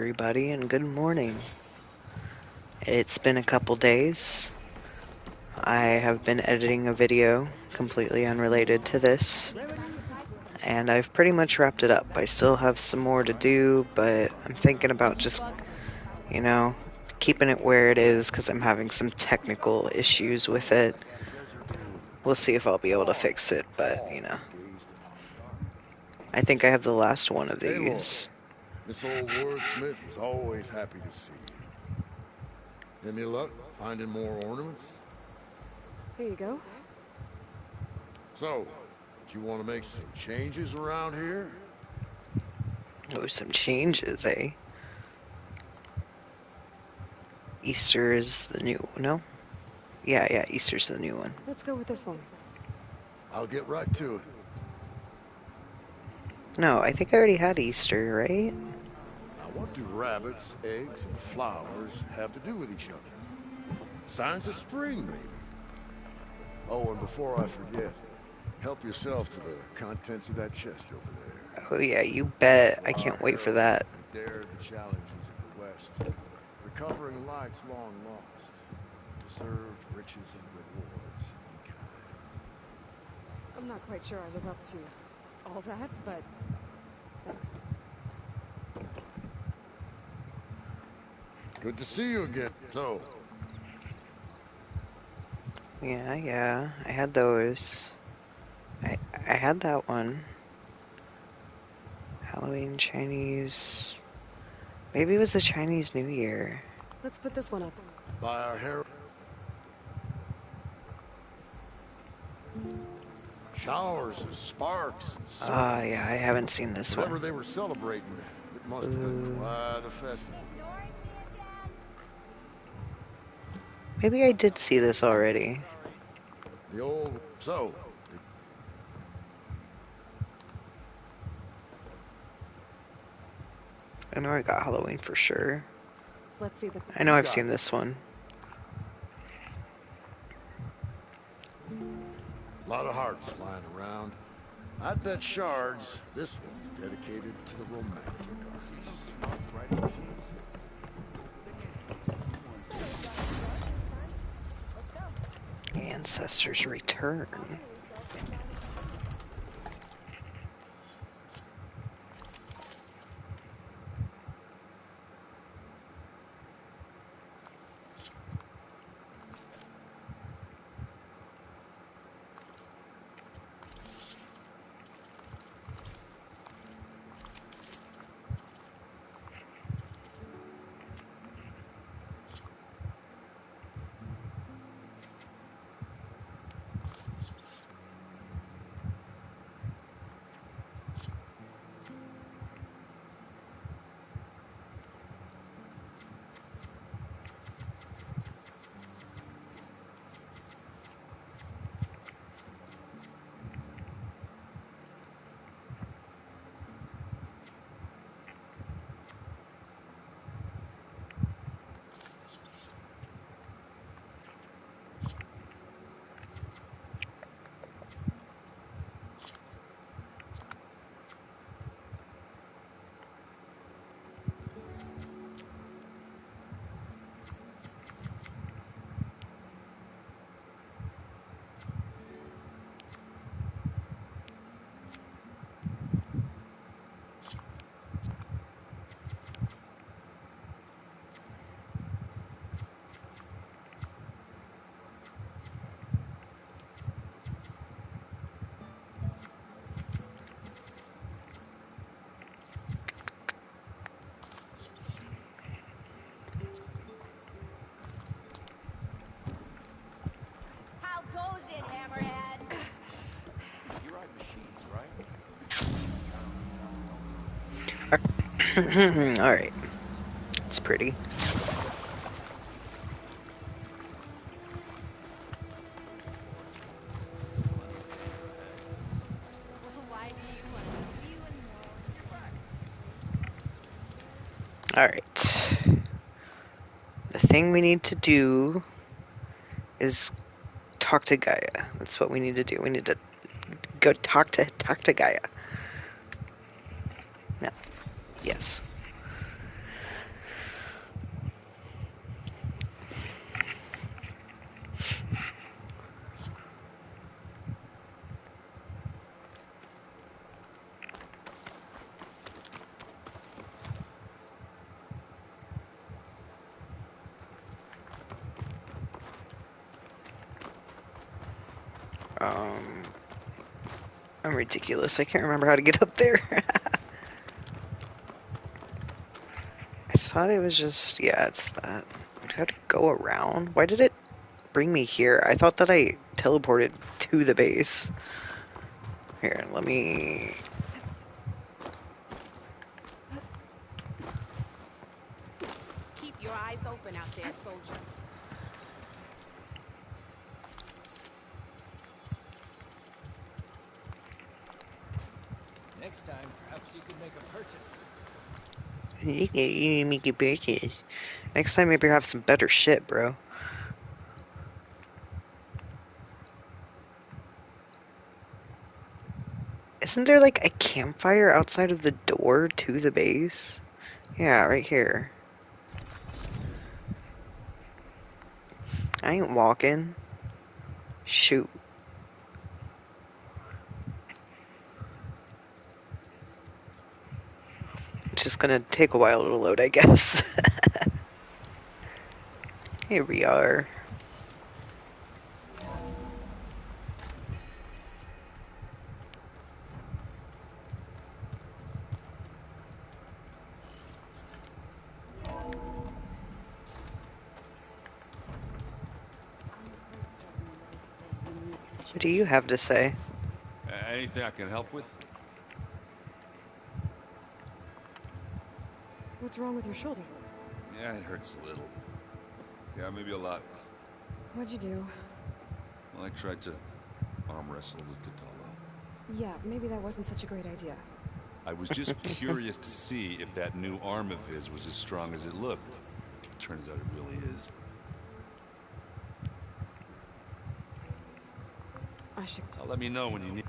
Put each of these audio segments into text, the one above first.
Everybody, and good morning. It's been a couple days. I have been editing a video completely unrelated to this, and I've pretty much wrapped it up. I still have some more to do, but I'm thinking about just, keeping it where it is because I'm having some technical issues with it. We'll see if I'll be able to fix it, but, I think I have the last one of Hey, Lord. these. This old wordsmith is always happy to see you. Any luck finding more ornaments? Here you go. So, do you want to make some changes around here? Oh, some changes, eh? Easter is the new... No? Yeah, Easter's the new one. Let's go with this one. I'll get right to it. No, I think I already had Easter, right? Now, what do rabbits, eggs, and flowers have to do with each other? Signs of spring, maybe. Oh, and before I forget, help yourself to the contents of that chest over there. Oh yeah, you bet. I Our can't wait for herald that. who dared the challenges of the West, recovering lights long lost, deserved riches and rewards in kind. I'm not quite sure I live up to all that, but thanks. Good to see you again. So, Yeah, I had those. I had that one. Halloween, Chinese... Maybe it was the Chinese New Year. Let's put this one up. by our herald, showers of sparks and Ah, serpents. yeah, I haven't seen this Whatever one. they were celebrating, it must have been quite a festival. Maybe I did see this already. The old... So, I know I got Halloween for sure. Let's see the... I know You I've got seen it. this one. A lot of hearts flying around. I'd bet shards this one's dedicated to the romantic artist. Ancestors Return. How goes it, Hammerhead? You ride machines, right? Alright. It's pretty. Why do you want to see you in Alright. The thing we need to do is talk to Gaia. That's what we need to do. We need to go talk to Gaia. No. Yes. Um, I'm ridiculous. I can't remember how to get up there. I thought it was just, yeah, it's that. I had to go around. Why did it bring me here? I thought that I teleported to the base. Here, let me... Keep your eyes open out there, soldier. Next time, perhaps you could make a purchase. You make your purchase. Next time, maybe have some better shit, bro. Isn't there like a campfire outside of the door to the base? Yeah, right here. I ain't walking. Shoot. It's just gonna take a while to load, I guess. Here we are. What do you have to say? Anything I can help with? What's wrong with your shoulder? Yeah, it hurts a little. Yeah, maybe a lot. What'd you do? Well, I tried to arm wrestle with Katala. Yeah, maybe that wasn't such a great idea. I was just curious to see if that new arm of his was as strong as it looked. Turns out it really is. I should... Let me know when you need.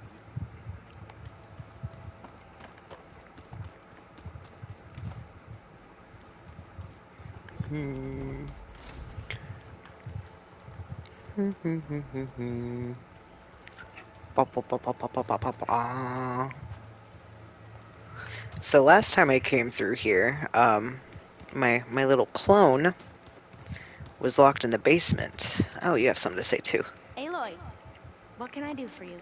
So last time I came through here, my little clone was locked in the basement. Oh, you have something to say too. Aloy, what can I do for you?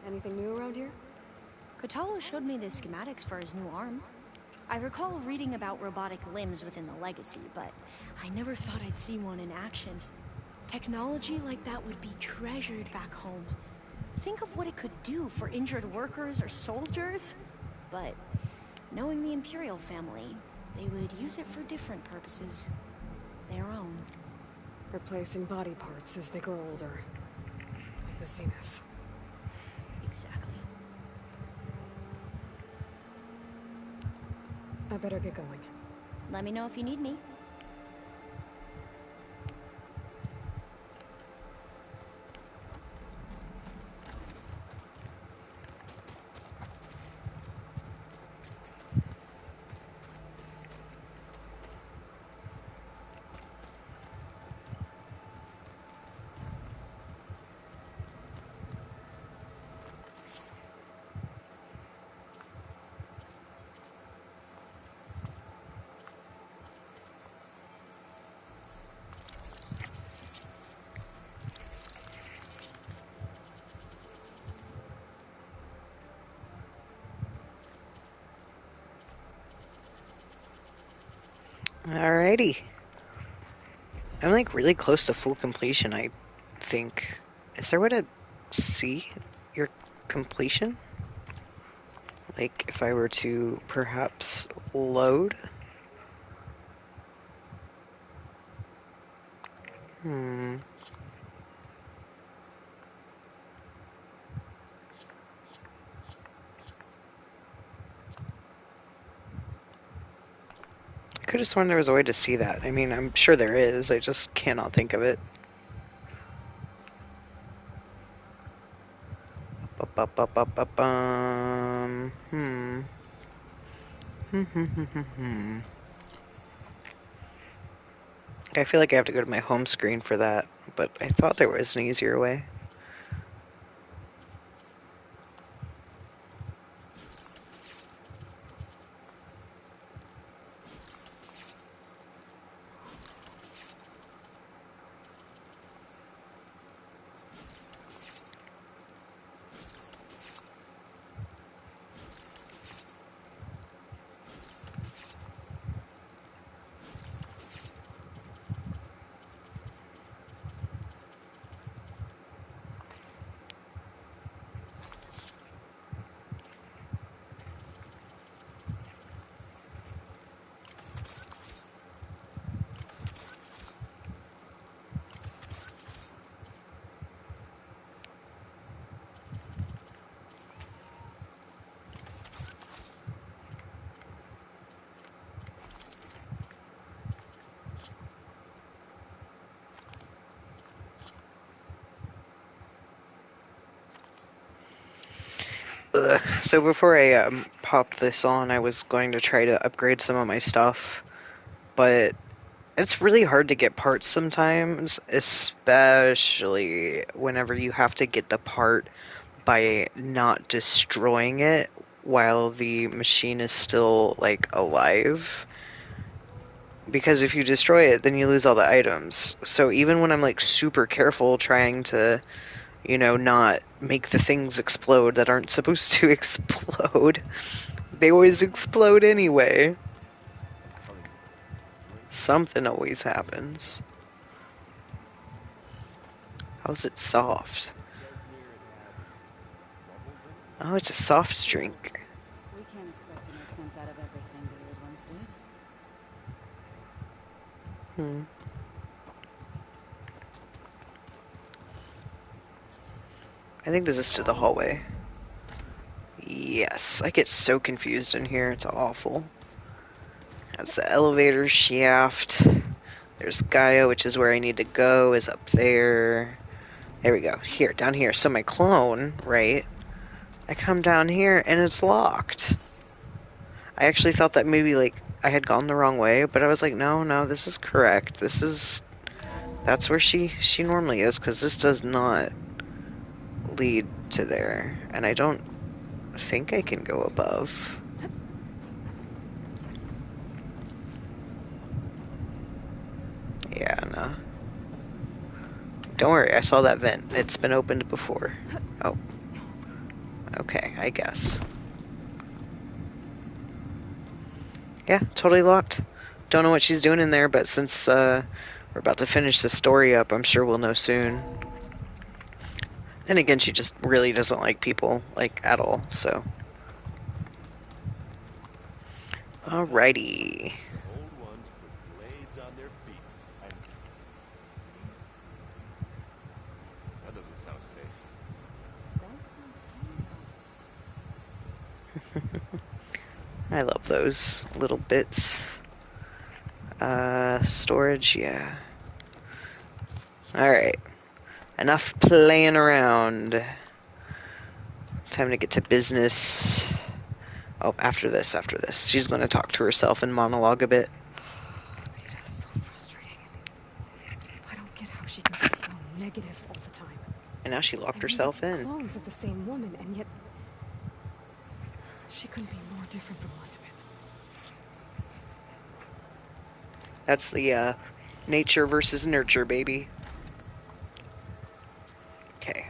Anything new around here? Kotalo showed me the schematics for his new arm. I recall reading about robotic limbs within the Legacy, but I never thought I'd see one in action. Technology like that would be treasured back home. Think of what it could do for injured workers or soldiers. But knowing the Imperial family, they would use it for different purposes. Their own. Replacing body parts as they grow older. Like the Zeniths. Exactly. I better get going. Let me know if you need me. Alrighty. I'm like really close to full completion, I think. Is there a way to see your completion? Like if I were to perhaps load? Hmm. I could have sworn there was a way to see that. I mean, I'm sure there is. I just cannot think of it. Hmm. I feel like I have to go to my home screen for that, but I thought there was an easier way. So before I popped this on, I was going to try to upgrade some of my stuff, but it's really hard to get parts sometimes, especially whenever you have to get the part by not destroying it while the machine is still, like, alive. Because if you destroy it, then you lose all the items. So even when I'm, like, super careful trying to, not make the things explode that aren't supposed to explode, they always explode anyway. Something always happens. How's it soft? Oh, it's a soft drink. We can't expect to make sense out of everything the old ones did. Hmm. I think this is to the hallway. Yes, I get so confused in here, it's awful. That's the elevator shaft. There's Gaia, which is where I need to go, is up there. There we go. Here, down here. So my clone, right? I come down here and it's locked. I actually thought that maybe, like, I had gone the wrong way, but I was like, no, this is correct. That's where she normally is, because this does not lead to there. And I don't think I can go above. Yeah, no. Don't worry, I saw that vent. It's been opened before. Oh. Okay, I guess. Yeah, totally locked. Don't know what she's doing in there, but since we're about to finish the story up, I'm sure we'll know soon. And again, she just really doesn't like people, like, at all, so. Alrighty. Old ones put blades on their feet and... That doesn't sound safe. I love those little bits. Storage, yeah. Alright. Enough playing around. Time to get to business. Oh, after this. She's going to talk to herself and monologue a bit. It's so frustrating. I don't get how she can be so negative all the time. And now she locked And herself we're in. clones of the same woman, and yet she couldn't be more different from Elizabeth. That's the nature versus nurture, baby. Okay.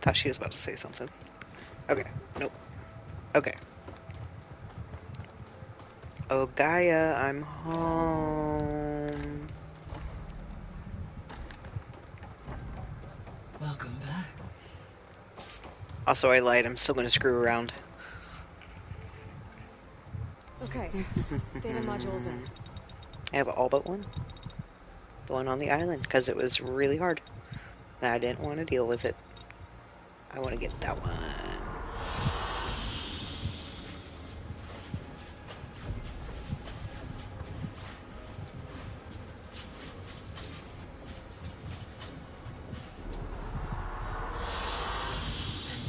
Thought she was about to say something. Okay. Nope. Okay. Oh, Gaia, I'm home. Welcome back. Also, I lied. I'm still going to screw around. Okay, data module's in. I have all but one. The one on the island, because it was really hard. And I didn't want to deal with it. I want to get that one. An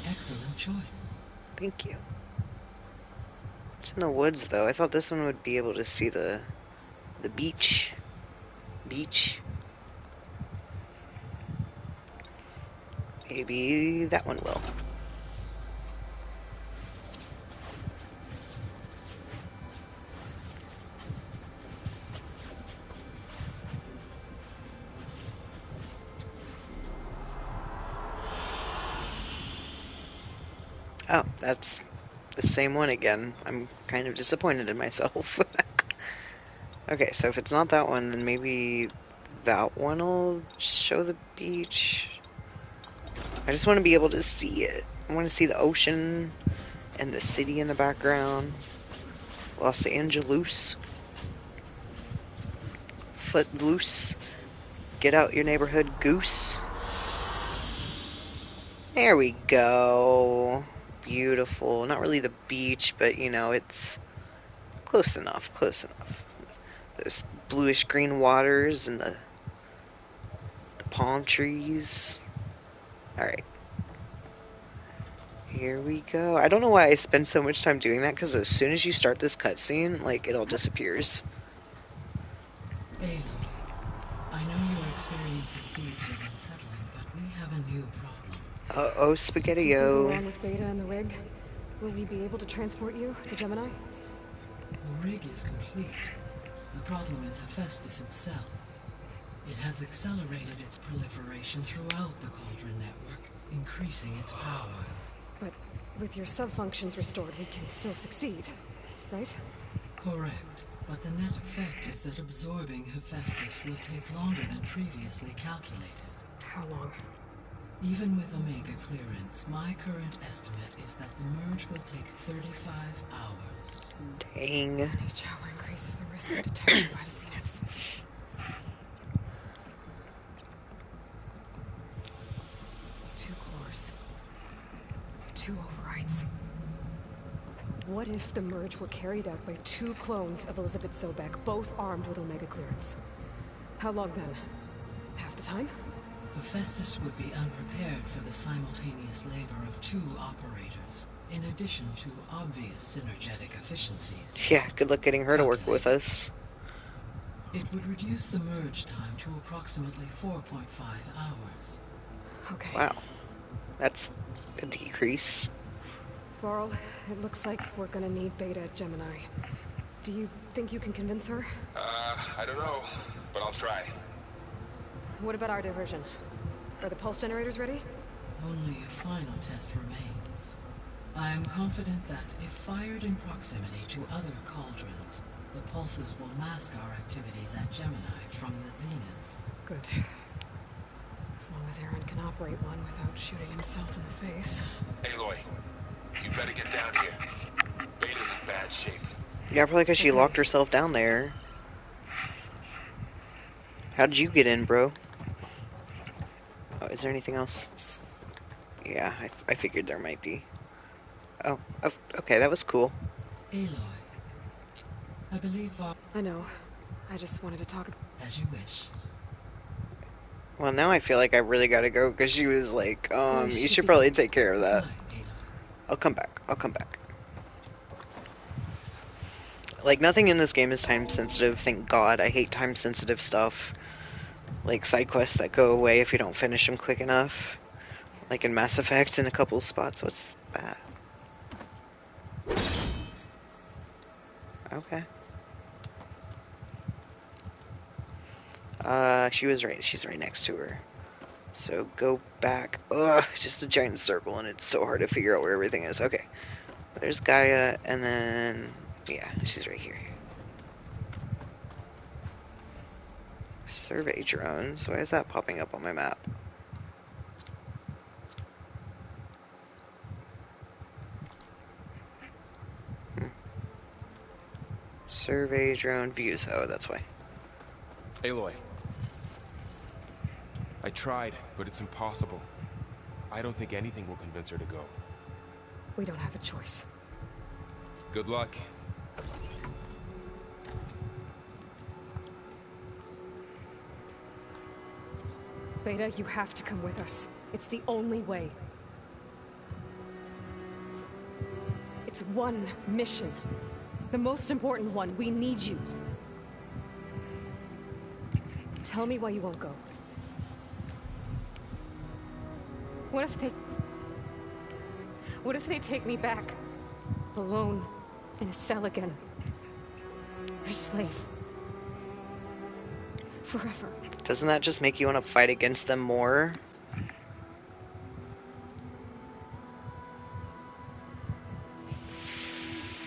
excellent choice. Thank you. It's in the woods, though. I thought this one would be able to see the beach. Maybe that one will. Oh, that's the same one again. I'm kind of disappointed in myself. Okay, so if it's not that one, then maybe that one will show the beach. I just want to be able to see it. I want to see the ocean and the city in the background. Los Angeles. Footloose. Get out your neighborhood, goose. There we go. Beautiful. Not really the beach, but it's close enough. Those bluish green waters and the palm trees. Alright. Here we go. I don't know why I spend so much time doing that, because as soon as you start this cutscene, like, it all disappears. Aloy, I know your experience in Thebes was unsettling, but we have a new problem. Uh-oh, Something go Spaghetti-O. wrong with Beta and the rig? Will we be able to transport you to Gemini? The rig is complete. The problem is Hephaestus itself. It has accelerated its proliferation throughout the Cauldron network, increasing its power. But with your sub-functions restored, we can still succeed, right? Correct, but the net effect is that absorbing Hephaestus will take longer than previously calculated. How long? Even with Omega clearance, my current estimate is that the merge will take 35 hours. Dang. Each hour increases the risk of detection by the Zeniths. Two cores. Two overrides. What if the merge were carried out by two clones of Elizabeth Sobek, both armed with Omega clearance? How long then? Half the time? Hephaestus would be unprepared for the simultaneous labor of two operators, in addition to obvious synergetic efficiencies. Yeah, good luck getting her to work with us. It would reduce the merge time to approximately 4.5 hours. Okay. Wow. That's a decrease. Varl, it looks like we're gonna need Beta at Gemini. Do you think you can convince her? I don't know, but I'll try. What about our diversion? Are the pulse generators ready? Only a final test remains. I am confident that if fired in proximity to other cauldrons, the pulses will mask our activities at Gemini from the zeniths. Good. As long as Aaron can operate one without shooting himself in the face. Aloy, you better get down here. Beta's in bad shape. Yeah, probably because she locked herself down there. How did you get in, bro? Oh, is there anything else? Yeah, I figured there might be. Oh, okay, that was cool. Aloy, I believe I know. I just wanted to talk. as you wish. Well, now I feel like I really gotta go, because she was like, We you should should be probably fine. take care of that. Goodbye, Aloy. I'll come back. I'll come back. Like, nothing in this game is time sensitive, thank God. I hate time sensitive stuff. Like side quests that go away if you don't finish them quick enough. Like in Mass Effect in a couple of spots. What's that? Okay. She's right next to her. So go back. Ugh, it's just a giant circle and it's so hard to figure out where everything is. Okay. There's Gaia and then, yeah, she's right here. Survey drones. Why is that popping up on my map? Survey drone views. Oh, that's why. Aloy. I tried, but it's impossible. I don't think anything will convince her to go. We don't have a choice. Good luck. Beta, you have to come with us. It's the only way. It's one mission. The most important one. We need you. Tell me why you won't go. What if they take me back? Alone. In a cell again. Your slave. Forever. Doesn't that just make you want to fight against them more?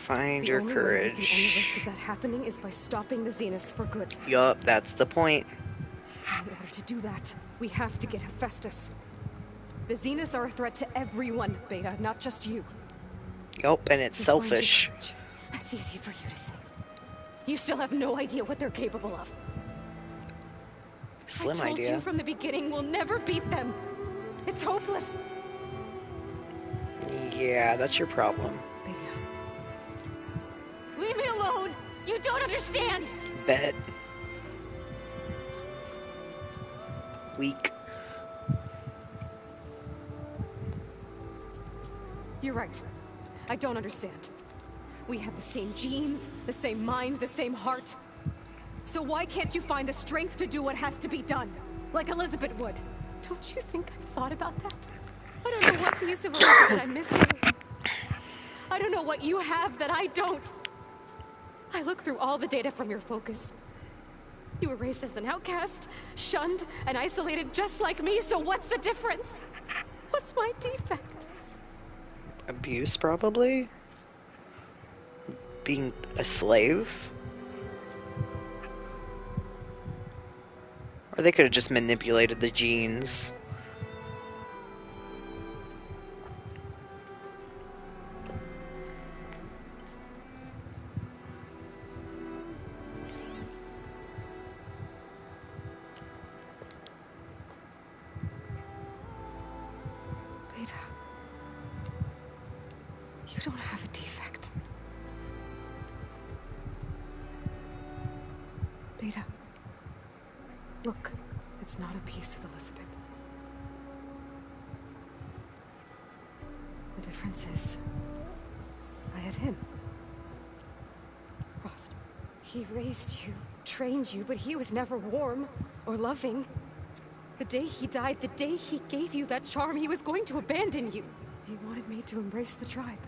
Find your The courage. only risk of that happening is by stopping the Zeniths for good. Yup, that's the point. In order to do that, we have to get Hephaestus. The Zeniths are a threat to everyone, Beta, not just you. Yup, and it's So find your selfish. courage. That's easy for you to say. You still have no idea what they're capable of. Slim I told idea. you from the beginning we'll never beat them. It's hopeless. Yeah, that's your problem. Leave me alone! You don't understand! Bet. Weak. You're right. I don't understand. We have the same genes, the same mind, the same heart. So why can't you find the strength to do what has to be done? Like Elizabeth would. Don't you think I've thought about that? I don't know what piece of Elizabeth I'm missing. I don't know what you have that I don't. I look through all the data from your focus. You were raised as an outcast, shunned, and isolated just like me, so what's the difference? What's my defect? Abuse, probably? Being a slave? Or they could have just manipulated the genes. Beta. You don't have a defect. Beta. Look, it's not a piece of Elizabeth. The difference is, I had him. Frost. He raised you, trained you, but he was never warm or loving. The day he died, the day he gave you that charm, he was going to abandon you. He wanted me to embrace the tribe.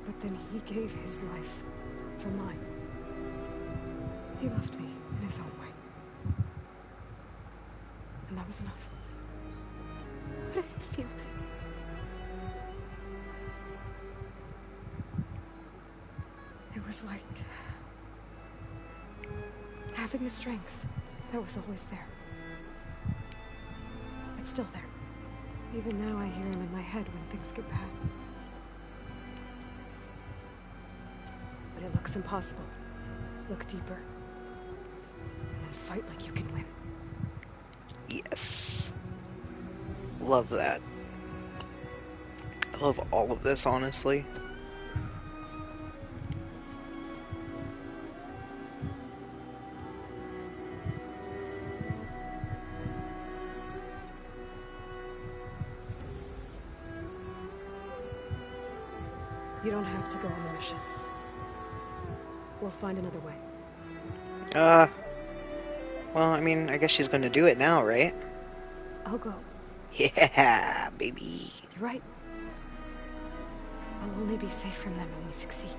But then he gave his life for mine. He loved me in his own way. And that was enough. What did it feel like? It was like having the strength that was always there. It's still there. Even now I hear him in my head when things get bad. But it looks impossible. Look deeper. And then fight like you can win. Yes. Love that. I love all of this, honestly. You don't have to go on the mission. We'll find another way. Well, I mean, I guess she's gonna do it now, right? I'll go. Yeah, baby. You're right. I'll only be safe from them when we succeed.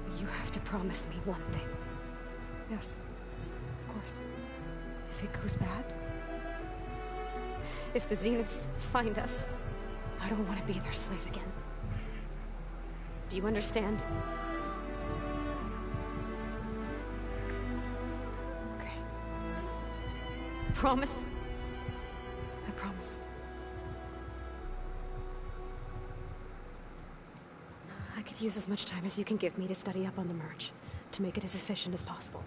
But you have to promise me one thing. Yes, of course. If it goes bad, if the Zeniths find us, I don't want to be their slave again. Do you understand? Okay. Promise? I promise. I could use as much time as you can give me to study up on the merge, to make it as efficient as possible.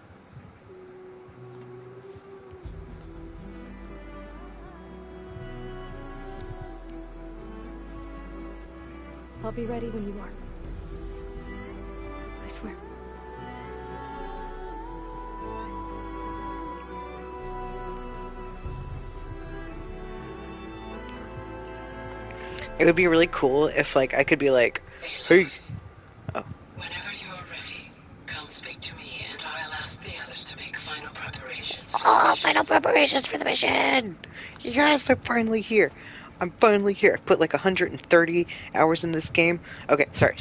I'll be ready when you are. I swear. It would be really cool if, like, I could be like, hey. Oh. Whenever you are ready, come speak to me and I'll ask the others to make final preparations. Final preparations for the mission! Yes, I'm finally here. I'm finally here. I've put like 130 hours in this game. Okay, sorry.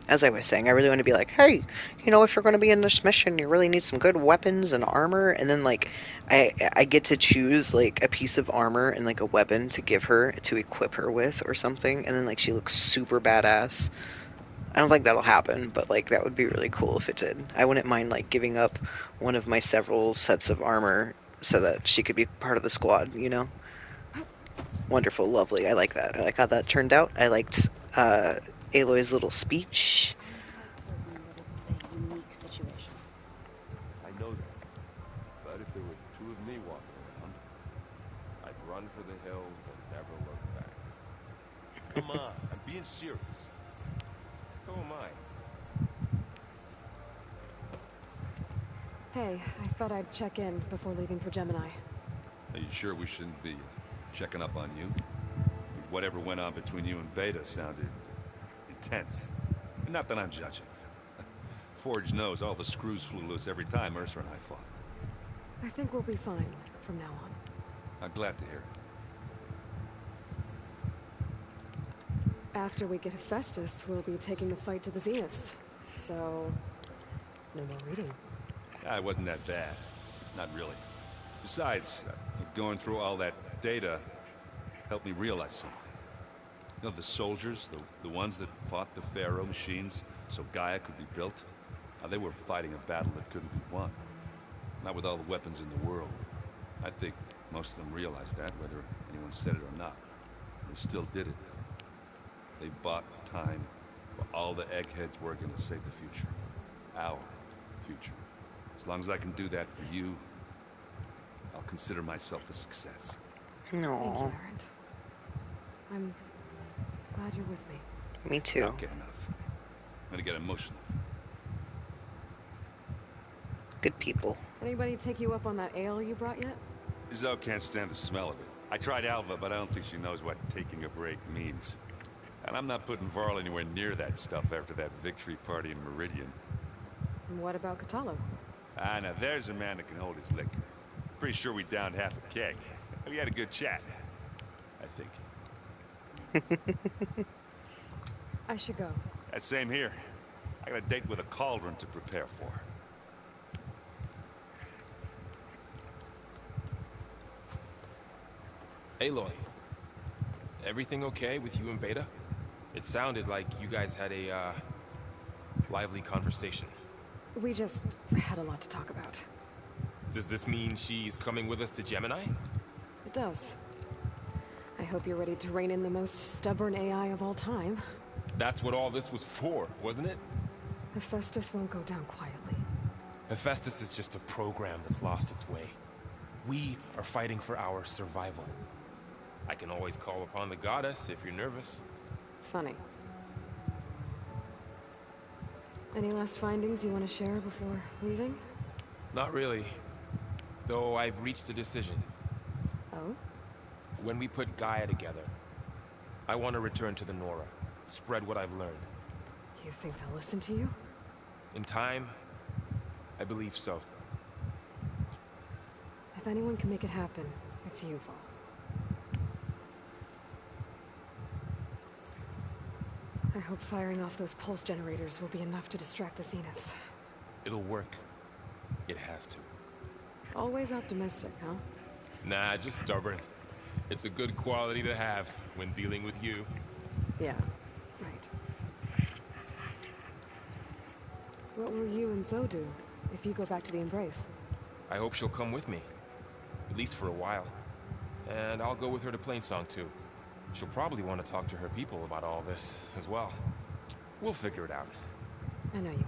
As I was saying, I really want to be like, hey, you know, if you're going to be in this mission, you really need some good weapons and armor. And then, like, I get to choose, like, a piece of armor and, like, a weapon to give her, to equip her with or something. And then, like, she looks super badass. I don't think that'll happen, but, like, that would be really cool if it did. I wouldn't mind, like, giving up one of my several sets of armor so that she could be part of the squad, you know? Wonderful, lovely. I like that. I like how that turned out. I liked Aloy's little speech. It's a unique situation. I know that. But if there were two of me walking around, I'd run for the hills and never look back. Come on, I'm being serious. So am I. Hey, I thought I'd check in before leaving for Gemini. Are you sure we shouldn't be checking up on you? Whatever went on between you and Beta sounded intense. Not that I'm judging. Forge knows all the screws flew loose every time Mercer and I fought. I think we'll be fine from now on. I'm glad to hear it. After we get Hephaestus, we'll be taking the fight to the Zeniths. So, no more reading. It wasn't that bad. Not really. Besides, going through all that data helped me realize something. You know, the soldiers, the ones that fought the Pharaoh machines so Gaia could be built, they were fighting a battle that couldn't be won. Not with all the weapons in the world. I think most of them realized that, whether anyone said it or not. They still did it, though. They bought time for all the eggheads working to save the future. Our future. As long as I can do that for you, I'll consider myself a success. Thank you, No. Erend. I'm glad you're with me. Me too. Okay, enough. I'm gonna get emotional. Good people. Anybody take you up on that ale you brought yet? Zoe can't stand the smell of it. I tried Alva, but I don't think she knows what taking a break means. And I'm not putting Varl anywhere near that stuff after that victory party in Meridian. And what about Catalo? Now there's a man that can hold his liquor. Pretty sure we downed half a keg. We had a good chat, I think. I should go. Same here. I got a date with a cauldron to prepare for. Aloy, everything okay with you and Beta? It sounded like you guys had a, lively conversation. We just had a lot to talk about. Does this mean she's coming with us to Gemini? It does. I hope you're ready to rein in the most stubborn AI of all time. That's what all this was for, wasn't it? Hephaestus won't go down quietly. Hephaestus is just a program that's lost its way. We are fighting for our survival. I can always call upon the goddess if you're nervous. Funny. Any last findings you want to share before leaving? Not really. Though I've reached a decision. Oh? When we put Gaia together, I want to return to the Nora. Spread what I've learned. You think they'll listen to you? In time, I believe so. If anyone can make it happen, it's you, Varl. I hope firing off those pulse generators will be enough to distract the Zeniths. It'll work. It has to. Always optimistic, huh? Nah, just stubborn. It's a good quality to have when dealing with you. Yeah, right. What will you and Zoe do if you go back to the Embrace? I hope she'll come with me. At least for a while. And I'll go with her to Plainsong too. She'll probably want to talk to her people about all this as well. We'll figure it out. I know you will.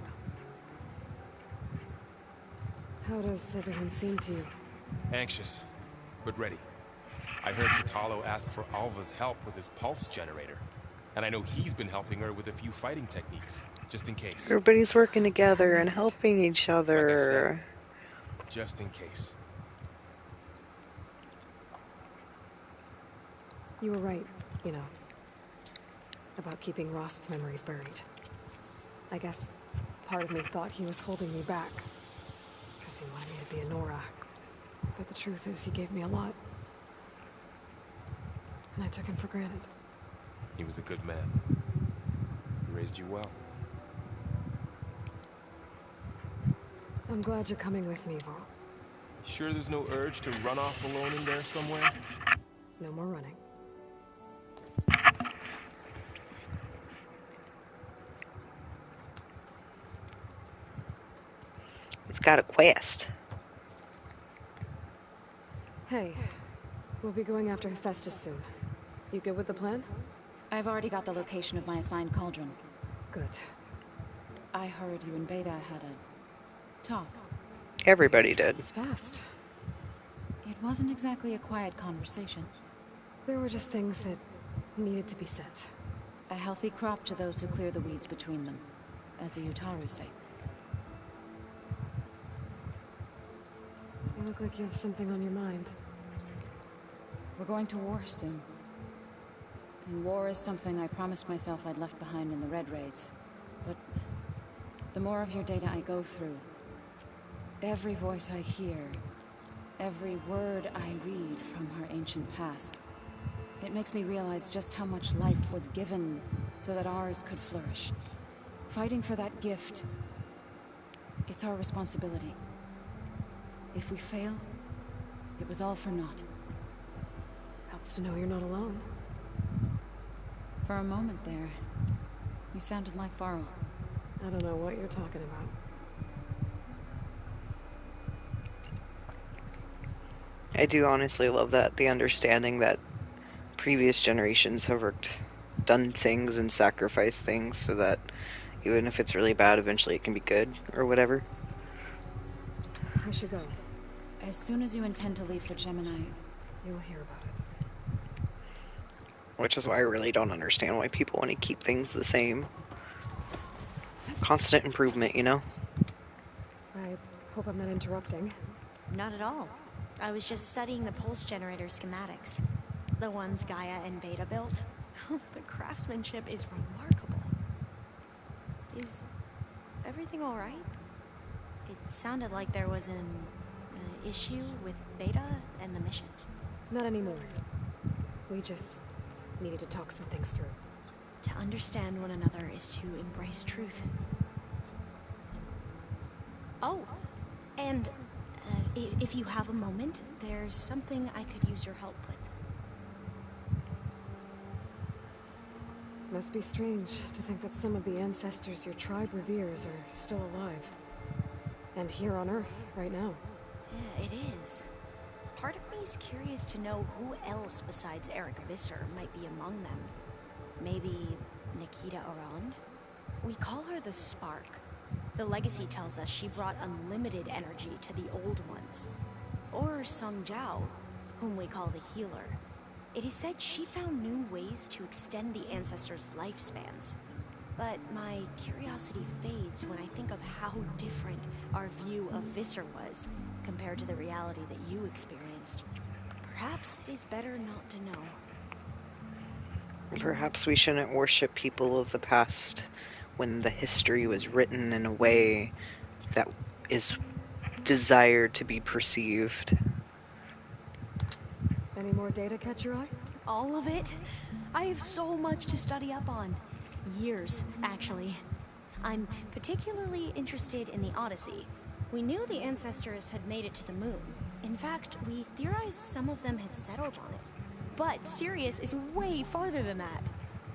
How does everyone seem to you? Anxious, but ready. I heard Catalo ask for Alva's help with his pulse generator. And I know he's been helping her with a few fighting techniques, just in case. Everybody's working together and helping each Like I other. said, just in case. You were right, you know, about keeping Rost's memories buried. I guess part of me thought he was holding me back, because he wanted me to be a Nora. But the truth is, he gave me a lot. And I took him for granted. He was a good man. He raised you well. I'm glad you're coming with me, Varl. Sure there's no urge to run off alone in there somewhere? No more running. It's got a quest. Hey, we'll be going after Hephaestus soon. You good with the plan? I've already got the location of my assigned cauldron. Good. I heard you and Beta had a talk. Everybody did. It was fast. It wasn't exactly a quiet conversation. There were just things that needed to be said. A healthy crop to those who clear the weeds between them, as the Utaru say. look like you have something on your mind. We're going to war soon. And war is something I promised myself I'd left behind in the Red Raids. But the more of your data I go through, every voice I hear, every word I read from her ancient past, it makes me realize just how much life was given so that ours could flourish. Fighting for that gift, it's our responsibility. If we fail, it was all for naught. Helps to know you're not alone. For a moment there, you sounded like Varl. I don't know what you're talking about. I do honestly love that, the understanding that previous generations have done things and sacrificed things so that even if it's really bad, eventually it can be good, or whatever. I should go. As soon as you intend to leave for Gemini, you'll hear about it. Which is why I really don't understand why people want to keep things the same. Constant improvement, you know? I hope I'm not interrupting. Not at all. I was just studying the pulse generator schematics. The ones Gaia and Beta built. The craftsmanship is remarkable. Is everything all right? It sounded like there was an issue with Beta and the mission. Not anymore. We just needed to talk some things through. To understand one another is to embrace truth. Oh, and if you have a moment, there's something I could use your help with. Must be strange to think that some of the ancestors your tribe reveres are still alive. And here on Earth, right now. Yeah, it is. Part of me is curious to know who else besides Eric Visser might be among them. Maybe Nikita Arand? We call her the Spark. The legacy tells us she brought unlimited energy to the old ones. Or Song Jiao, whom we call the Healer. It is said she found new ways to extend the ancestors' lifespans. But my curiosity fades when I think of how different our view of Visser was compared to the reality that you experienced. Perhaps it is better not to know. Perhaps we shouldn't worship people of the past when the history was written in a way that is desired to be perceived. Any more data catch your eye? All of it? I have so much to study up on. Years, actually. I'm particularly interested in the Odyssey. We knew the ancestors had made it to the moon. In fact, we theorized some of them had settled on it. But Sirius is way farther than that.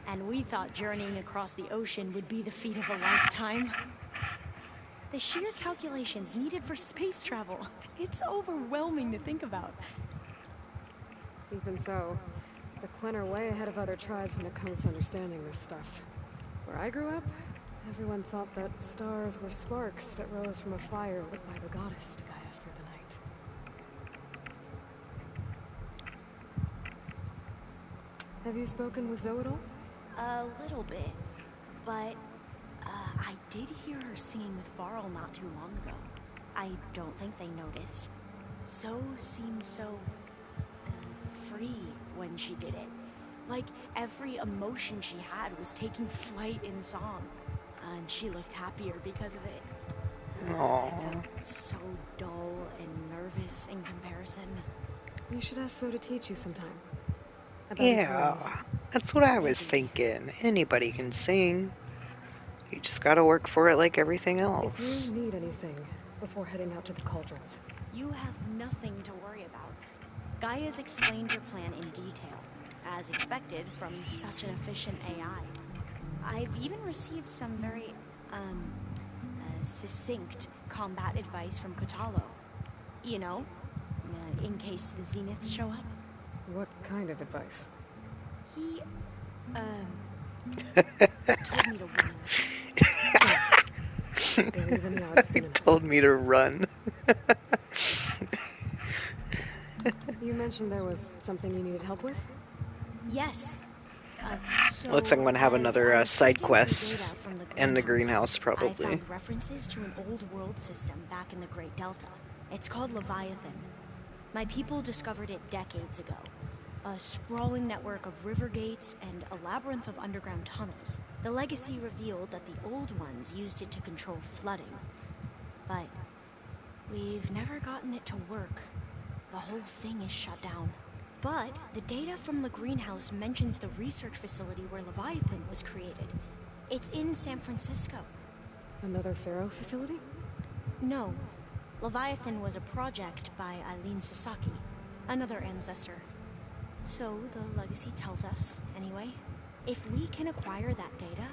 And we thought journeying across the ocean would be the feat of a lifetime. The sheer calculations needed for space travel. It's overwhelming to think about. Even so, the Quen are way ahead of other tribes when it comes to understanding this stuff. Where I grew up, everyone thought that stars were sparks that rose from a fire lit by the goddess to guide us through the night. Have you spoken with Zoe at all? A little bit, but I did hear her singing with Varl not too long ago. I don't think they noticed. Zoe seemed so free when she did it. Like every emotion she had was taking flight in song. And she looked happier because of it. Aww. I felt so dull and nervous in comparison. You should ask Zoe to teach you sometime. Yeah, that's what I was thinking. Anybody can sing. You just gotta work for it like everything else. If you need anything before heading out to the cauldrons, you have nothing to worry about. Gaia's explained your plan in detail, as expected from such an efficient AI. I've even received some very, succinct combat advice from Kotalo. You know, in case the Zeniths show up. What kind of advice? He, told me to run. Believe in the odds He soon enough. told me to run. You mentioned there was something you needed help with? Yes. So Looks like I'm gonna have another side quest in the greenhouse, I probably. found references to an old world system back in the Great Delta. It's called Leviathan. My people discovered it decades ago. A sprawling network of river gates and a labyrinth of underground tunnels. The legacy revealed that the old ones used it to control flooding. But we've never gotten it to work. The whole thing is shut down. But the data from the greenhouse mentions the research facility where Leviathan was created. It's in San Francisco. Another Pharaoh facility? No. Leviathan was a project by Eileen Sasaki, another ancestor. So the legacy tells us, anyway. If we can acquire that data,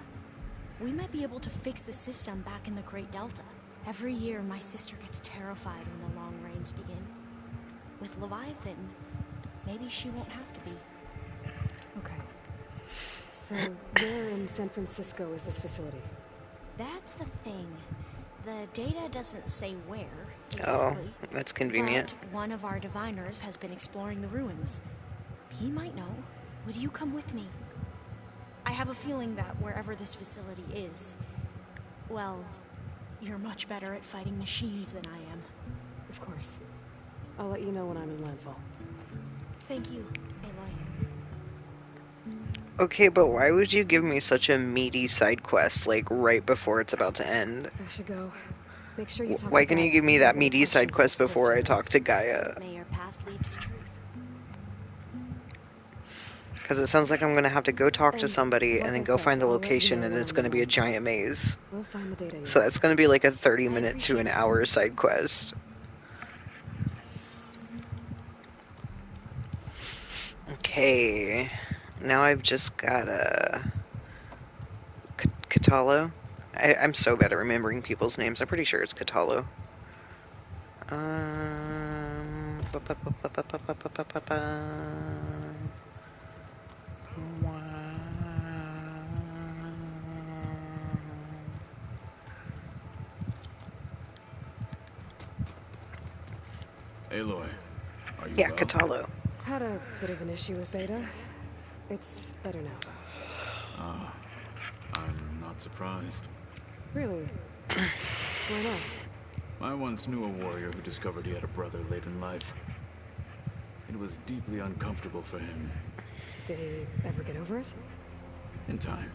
we might be able to fix the system back in the Great Delta. Every year, my sister gets terrified when the long rains begin. With Leviathan, maybe she won't have to be. Okay. So, where in San Francisco is this facility? That's the thing. The data doesn't say where Oh, exactly. that's convenient. But one of our diviners has been exploring the ruins. He might know. Would you come with me? I have a feeling that wherever this facility is, well, you're much better at fighting machines than I am. Of course. I'll let you know when I'm in landfall. Thank you, Aloy. Okay, but why would you give me such a meaty side quest, like, right before it's about to end? I should go. Make sure you talk Why to can Gaia you give if me you that have any meaty side questions quest about the before I Christian talk beliefs. to Gaia? May your path lead to truth. Because it sounds like I'm going to have to go talk to And somebody like and then I go said, find the I'll let you location know and when it's I'm in going to be a landfall. giant maze. We'll find the data you So need. that's going to be like a 30 I minute to an appreciate it. hour side quest. Okay. Now I've just got a... Katalo? I'm so bad at remembering people's names. I'm pretty sure it's Katalo. Aloy, are you Yeah, well? Katalo. Had a bit of an issue with Beta. It's better now, though. Ah, I'm not surprised. Really? Why not? I once knew a warrior who discovered he had a brother late in life. It was deeply uncomfortable for him. Did he ever get over it? In time.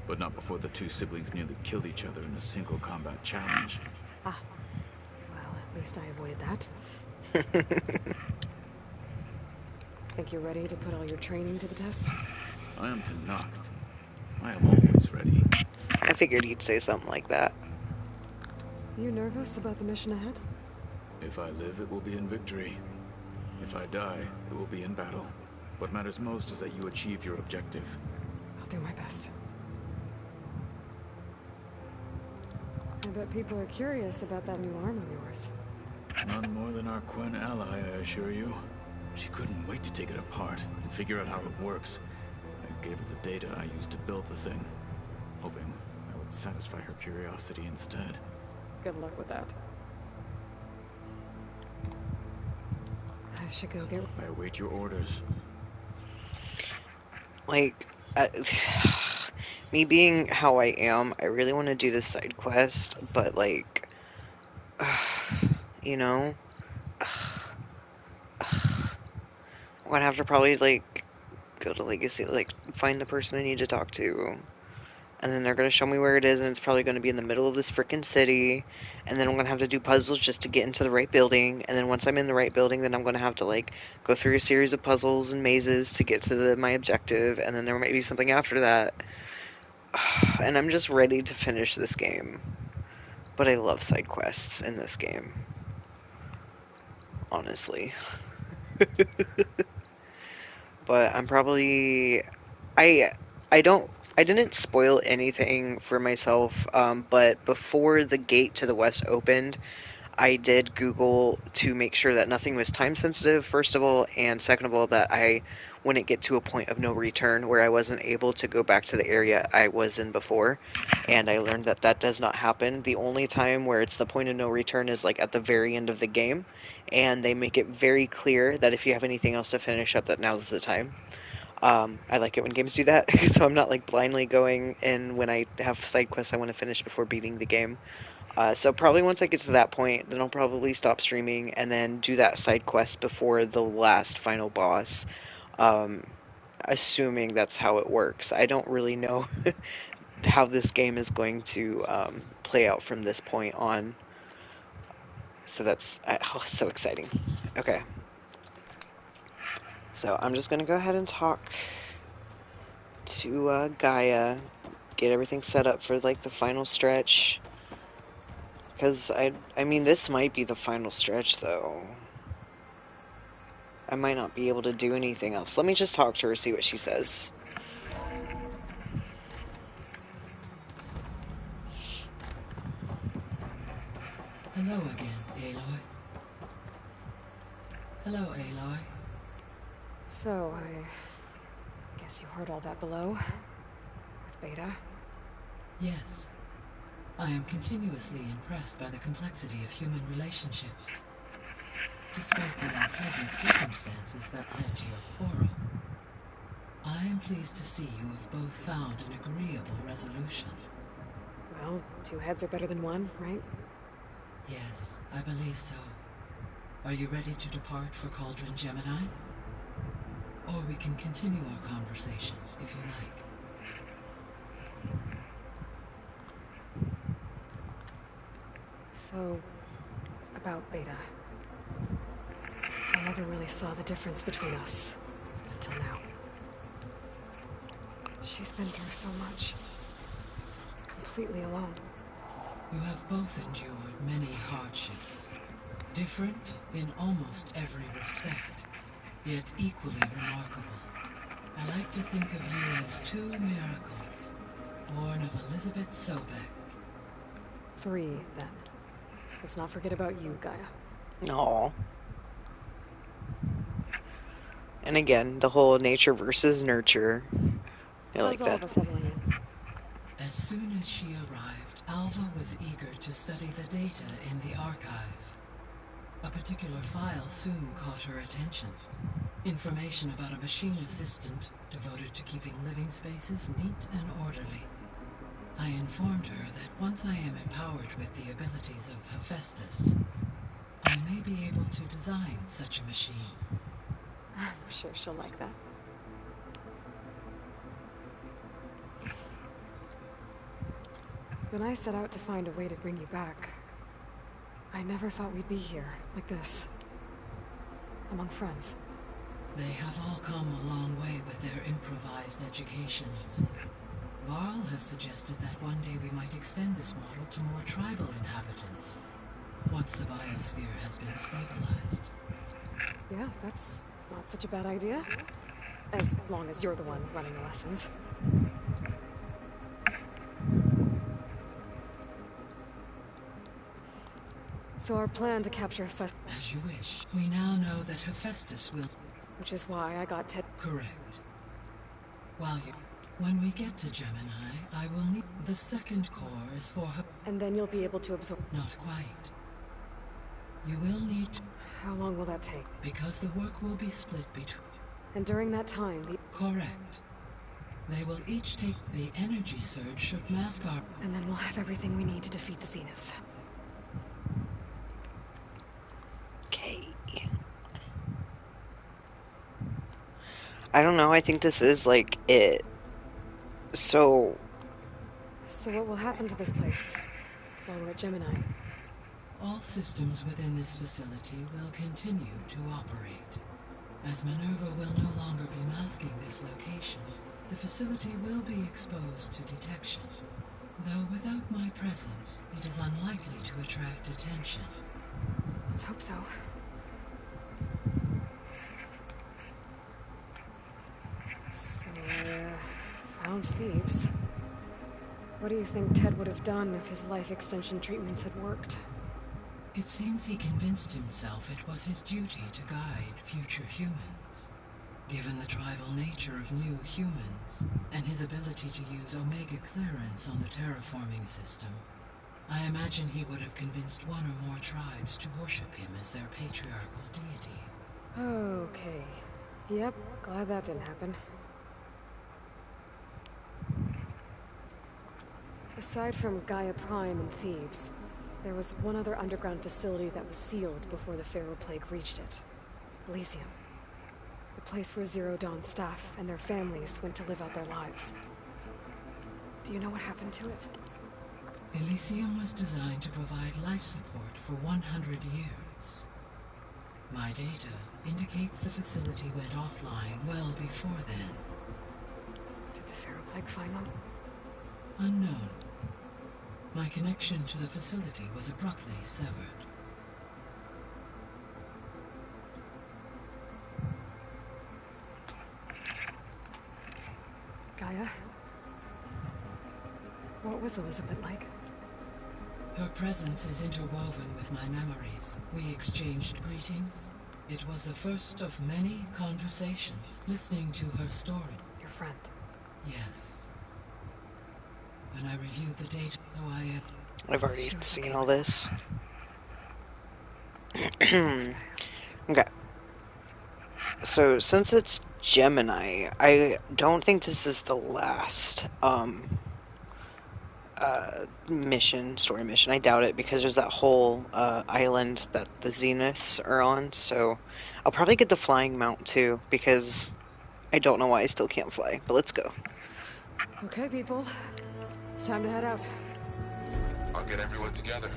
But not before the two siblings nearly killed each other in a single combat challenge. Ah. Well, at least I avoided that. Think you're ready to put all your training to the test? I am to Noct. I am always ready. I figured you'd say something like that. You nervous about the mission ahead? If I live, it will be in victory. If I die, it will be in battle. What matters most is that you achieve your objective. I'll do my best. I bet people are curious about that new arm of yours. None more than our Quen ally, I assure you. She couldn't wait to take it apart and figure out how it works. I gave her the data I used to build the thing, hoping I would satisfy her curiosity instead. Good luck with that. I should go get... I await your orders. Like, me being how I am, I really want to do this side quest, but like, you know, I'm gonna have to probably like go to Legacy, like find the person I need to talk to, and then they're gonna show me where it is, and it's probably gonna be in the middle of this freaking city, and then I'm gonna have to do puzzles just to get into the right building, and then once I'm in the right building, then I'm gonna have to like go through a series of puzzles and mazes to get to my objective, and then there might be something after that. And I'm just ready to finish this game. But I love side quests in this game. Honestly. But I'm probably... I I don't... I didn't spoil anything for myself, but before the gate to the west opened, I did Google to make sure that nothing was time sensitive, first of all, and second of all, that I wouldn't get to a point of no return where I wasn't able to go back to the area I was in before. And I learned that that does not happen. The only time where it's the point of no return is like at the very end of the game, and they make it very clear that if you have anything else to finish up, that now's the time. I like it when games do that, so I'm not like blindly going in when I have side quests I want to finish before beating the game. So probably once I get to that point, then I'll probably stop streaming and then do that side quest before the last final boss. Um, assuming that's how it works. I don't really know how this game is going to play out from this point on. So that's oh, so exciting. Okay. So I'm just going to go ahead and talk to Gaia, get everything set up for like the final stretch. Because I mean, this might be the final stretch though. I might not be able to do anything else. Let me just talk to her, see what she says. Hello again, Aloy. Hello, Aloy. So, I guess you heard all that below? With Beta? Yes. I am continuously impressed by the complexity of human relationships. Despite the unpleasant circumstances that led to your quarrel, I am pleased to see you have both found an agreeable resolution. Well, two heads are better than one, right? Yes, I believe so. Are you ready to depart for Cauldron Gemini? Or we can continue our conversation, if you like. So, about Beta. I never really saw the difference between us, until now. She's been through so much. Completely alone. You have both endured many hardships. Different in almost every respect, yet equally remarkable. I like to think of you as two miracles, born of Elizabeth Sobek. Three, then. Let's not forget about you, Gaia. Aww. And again, the whole nature versus nurture. I like How's all that. of us settling in? As soon as she arrived, Alva was eager to study the data in the archive. A particular file soon caught her attention. Information about a machine assistant devoted to keeping living spaces neat and orderly. I informed her that once I am empowered with the abilities of Hephaestus, I may be able to design such a machine. I'm sure she'll like that. When I set out to find a way to bring you back, I never thought we'd be here, like this. Among friends. They have all come a long way with their improvised educations. Varl has suggested that one day we might extend this model to more tribal inhabitants, once the biosphere has been stabilized. Yeah, that's not such a bad idea. As long as you're the one running the lessons. So our plan to capture Hephaestus... As you wish. We now know that Hephaestus will... Which is why I got Ted... Correct. When we get to Gemini, I will need... The second core is for And then you'll be able to absorb... Not quite. You will need to... How long will that take? Because the work will be split between... And during that time, the... Correct. They will each take... The energy surge should mask our... And then we'll have everything we need to defeat the Zeniths. Okay. I don't know, I think this is like it. So what will happen to this place while we're at Gemini? All systems within this facility will continue to operate. As Minerva will no longer be masking this location, the facility will be exposed to detection. Though without my presence, it is unlikely to attract attention. Let's hope so. So, found Thebes. What do you think Ted would have done if his life extension treatments had worked? It seems he convinced himself it was his duty to guide future humans. Given the tribal nature of new humans, and his ability to use Omega clearance on the terraforming system, I imagine he would have convinced one or more tribes to worship him as their patriarchal deity. Okay. Yep, glad that didn't happen. Aside from Gaia Prime and Thebes, There was one other underground facility that was sealed before the Pharaoh Plague reached it. Elysium. The place where Zero Dawn staff and their families went to live out their lives. Do you know what happened to it? Elysium was designed to provide life support for 100 years. My data indicates the facility went offline well before then. Did the Pharaoh Plague find them? Unknown. My connection to the facility was abruptly severed. Gaia? What was Elizabeth like? Her presence is interwoven with my memories. We exchanged greetings. It was the first of many conversations, listening to her story. Your friend? Yes. When I reviewed the data, though I've already seen all this. Okay. So, since it's Gemini, I don't think this is the last, story mission. I doubt it, because there's that whole, island that the Zeniths are on, so I'll probably get the flying mount too, because I don't know why I still can't fly, but let's go. Okay, people. It's time to head out. I'll get everyone together.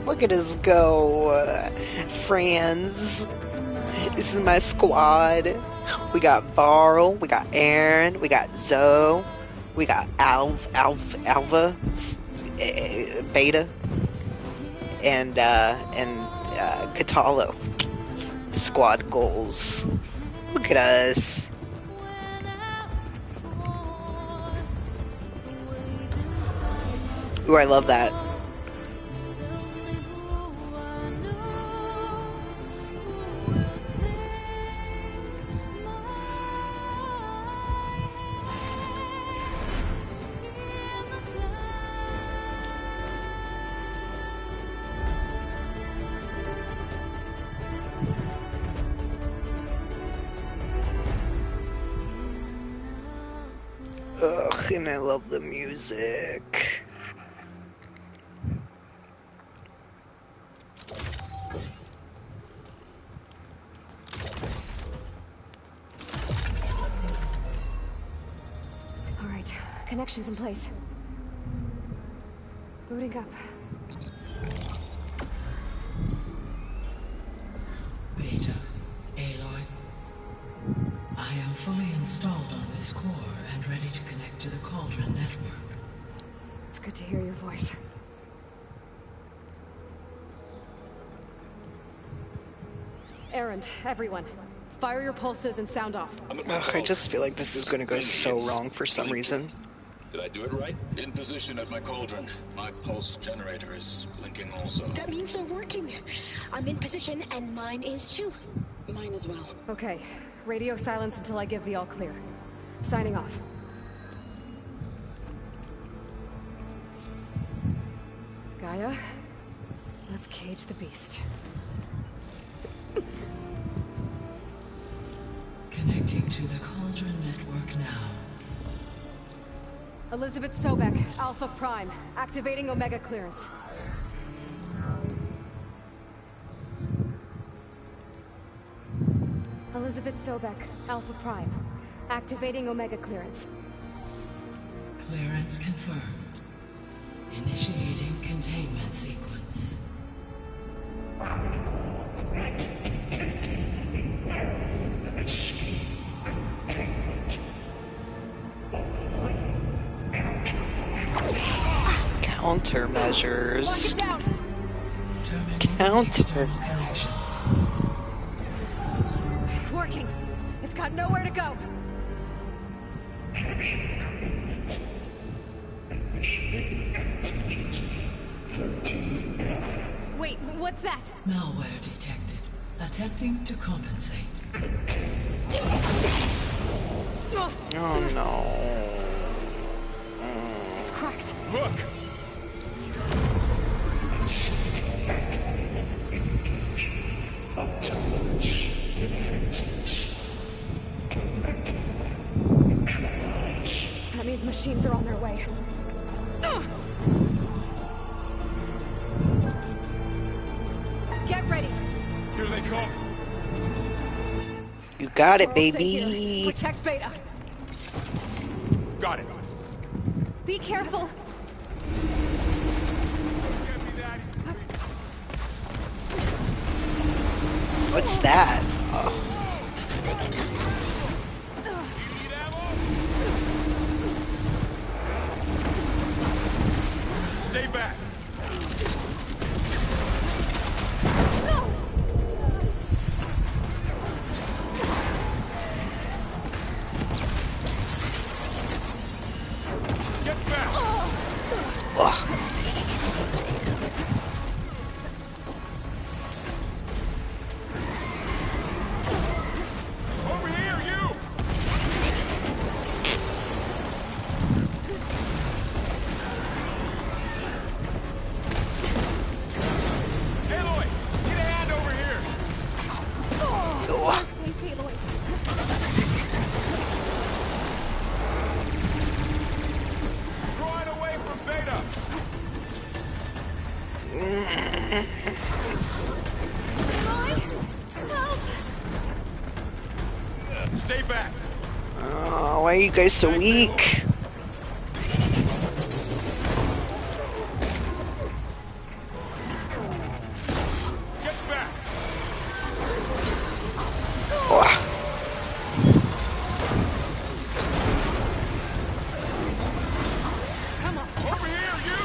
Look at us go, friends. This is my squad. We got Varl, we got Aaron, we got Zoe, we got Alva, Beta, and Katalo. Squad goals. Look at us. Ooh, I love that. Ugh, and I love the music. All right, connections in place. Booting up. Beta, Aloy. I am fully installed on this core and ready to connect to the Cauldron network. It's good to hear your voice. Errand, everyone. Fire your pulses and sound off. Ugh, I just feel like this is going to go so wrong for some reason. Did I do it right? In position at my cauldron. My pulse generator is blinking also. That means they're working. I'm in position, and mine is too. Mine as well. Okay. Radio silence until I give the all clear. Signing off. Gaia, let's cage the beast. Connecting to the Cauldron network now. Elizabeth Sobek, Alpha Prime, activating Omega clearance. Elizabeth Sobek, Alpha Prime, activating Omega clearance. Clearance confirmed. Initiating containment sequence. Countermeasures. Terminating Counter. external connections. It's working. It's got nowhere to go. Wait, what's that? Malware detected. Attempting to compensate. Oh no. It's cracked. Look! machines are on their way. Get ready. Here they come. You got it, Coral, stay here. baby. Protect Beta. Got it. Be careful. What's that? Oh. Stay back. Get back. Ugh. Over here, you. Aloy, get a hand over here. Ugh. Drawing away from Beta. Stay back. Oh, why are you guys so weak? Get back. Ugh. Come on. Over here, you.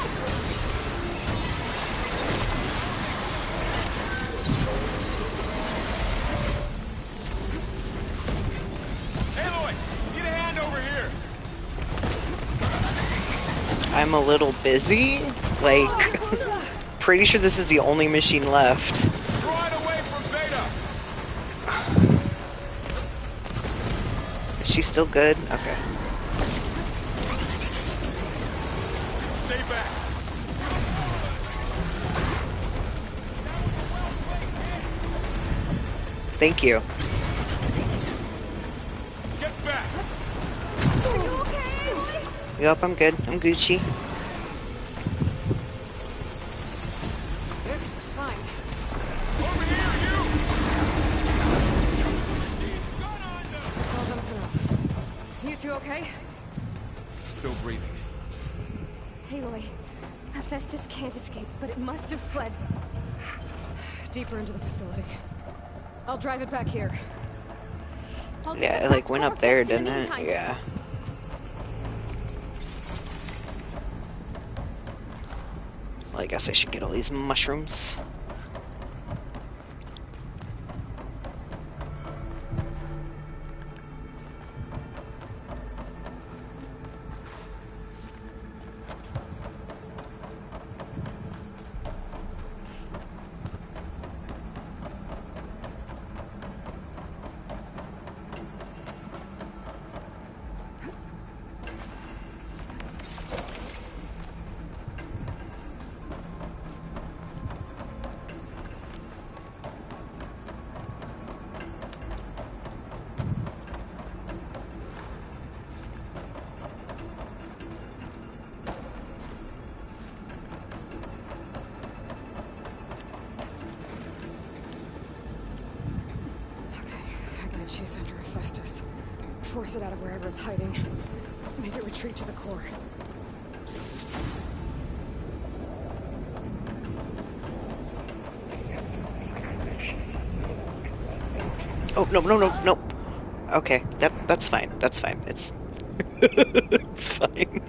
Aloy, get a hand over here. I'm a little busy. Like, pretty sure this is the only machine left. Drawing away from Beta. Is she still good? Okay. Stay back. Thank you. Get back. Are you okay, Aloy? Yup, I'm good. I'm Gucci. This is a find. Over here, you. That's all done for now. You two okay? Still breathing. Aloy, Hephaestus can't escape, but it must have fled deeper into the facility. I'll drive it back here. Yeah, it like went up there, didn't it? Yeah. Well, I guess I should get all these mushrooms. Chase after Hephaestus. Force it out of wherever it's hiding. Make it retreat to the core. Oh, no, no, no, no. Okay, that's fine. That's fine. It's it's fine.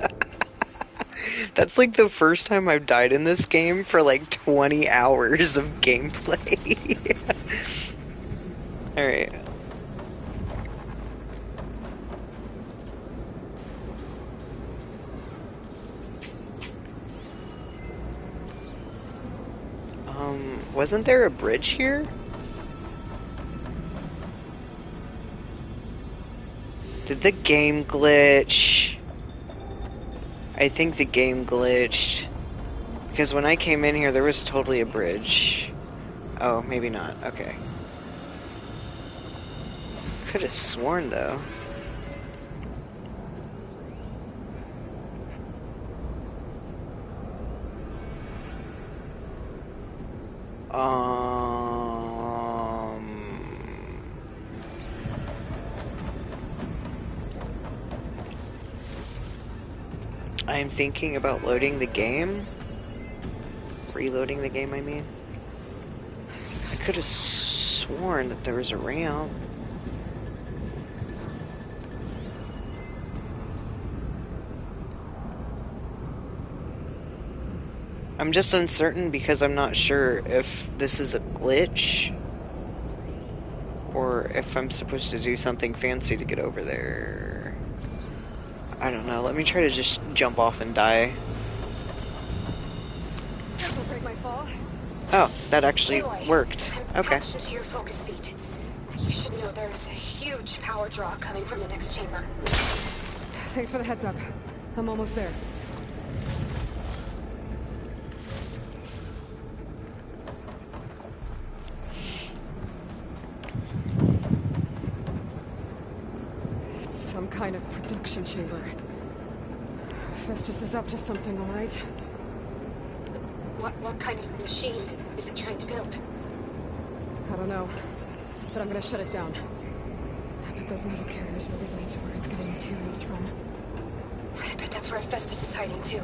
That's like the first time I've died in this game for like 20 hours of gameplay. Alright. Wasn't there a bridge here? Did the game glitch? I think the game glitched. Because when I came in here, there was totally a bridge. Oh, maybe not. Okay. Could have sworn, though. I'm thinking about loading the game. Reloading the game, I mean. I could have sworn that there was a ramp. I'm just uncertain because I'm not sure if this is a glitch or if I'm supposed to do something fancy to get over there. I don't know. Let me try to just jump off and die. This'll break my fall. Oh, that actually Aloy, worked. I'm Okay. patched into your focus feed. You should know there's a huge power draw coming from the next chamber. Thanks for the heads up. I'm almost there. It's some kind of production chamber. Festus is up to something, all right? What kind of machine is it trying to build? I don't know, but I'm gonna shut it down. I bet those metal carriers will lead me to where it's getting materials from. I bet that's where Festus is hiding too.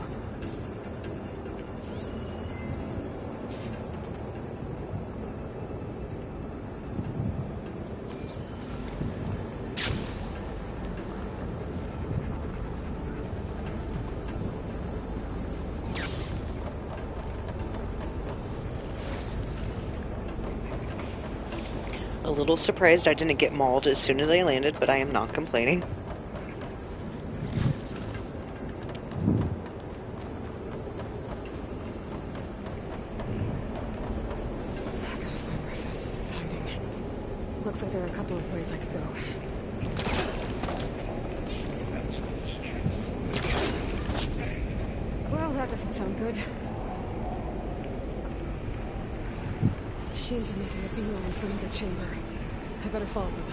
A little surprised I didn't get mauled as soon as I landed, but I am not complaining. I gotta find where Festus is hiding. Looks like there are a couple of ways I could go. Well, that doesn't sound good. Machines are making a beeline for another chamber. I better follow them.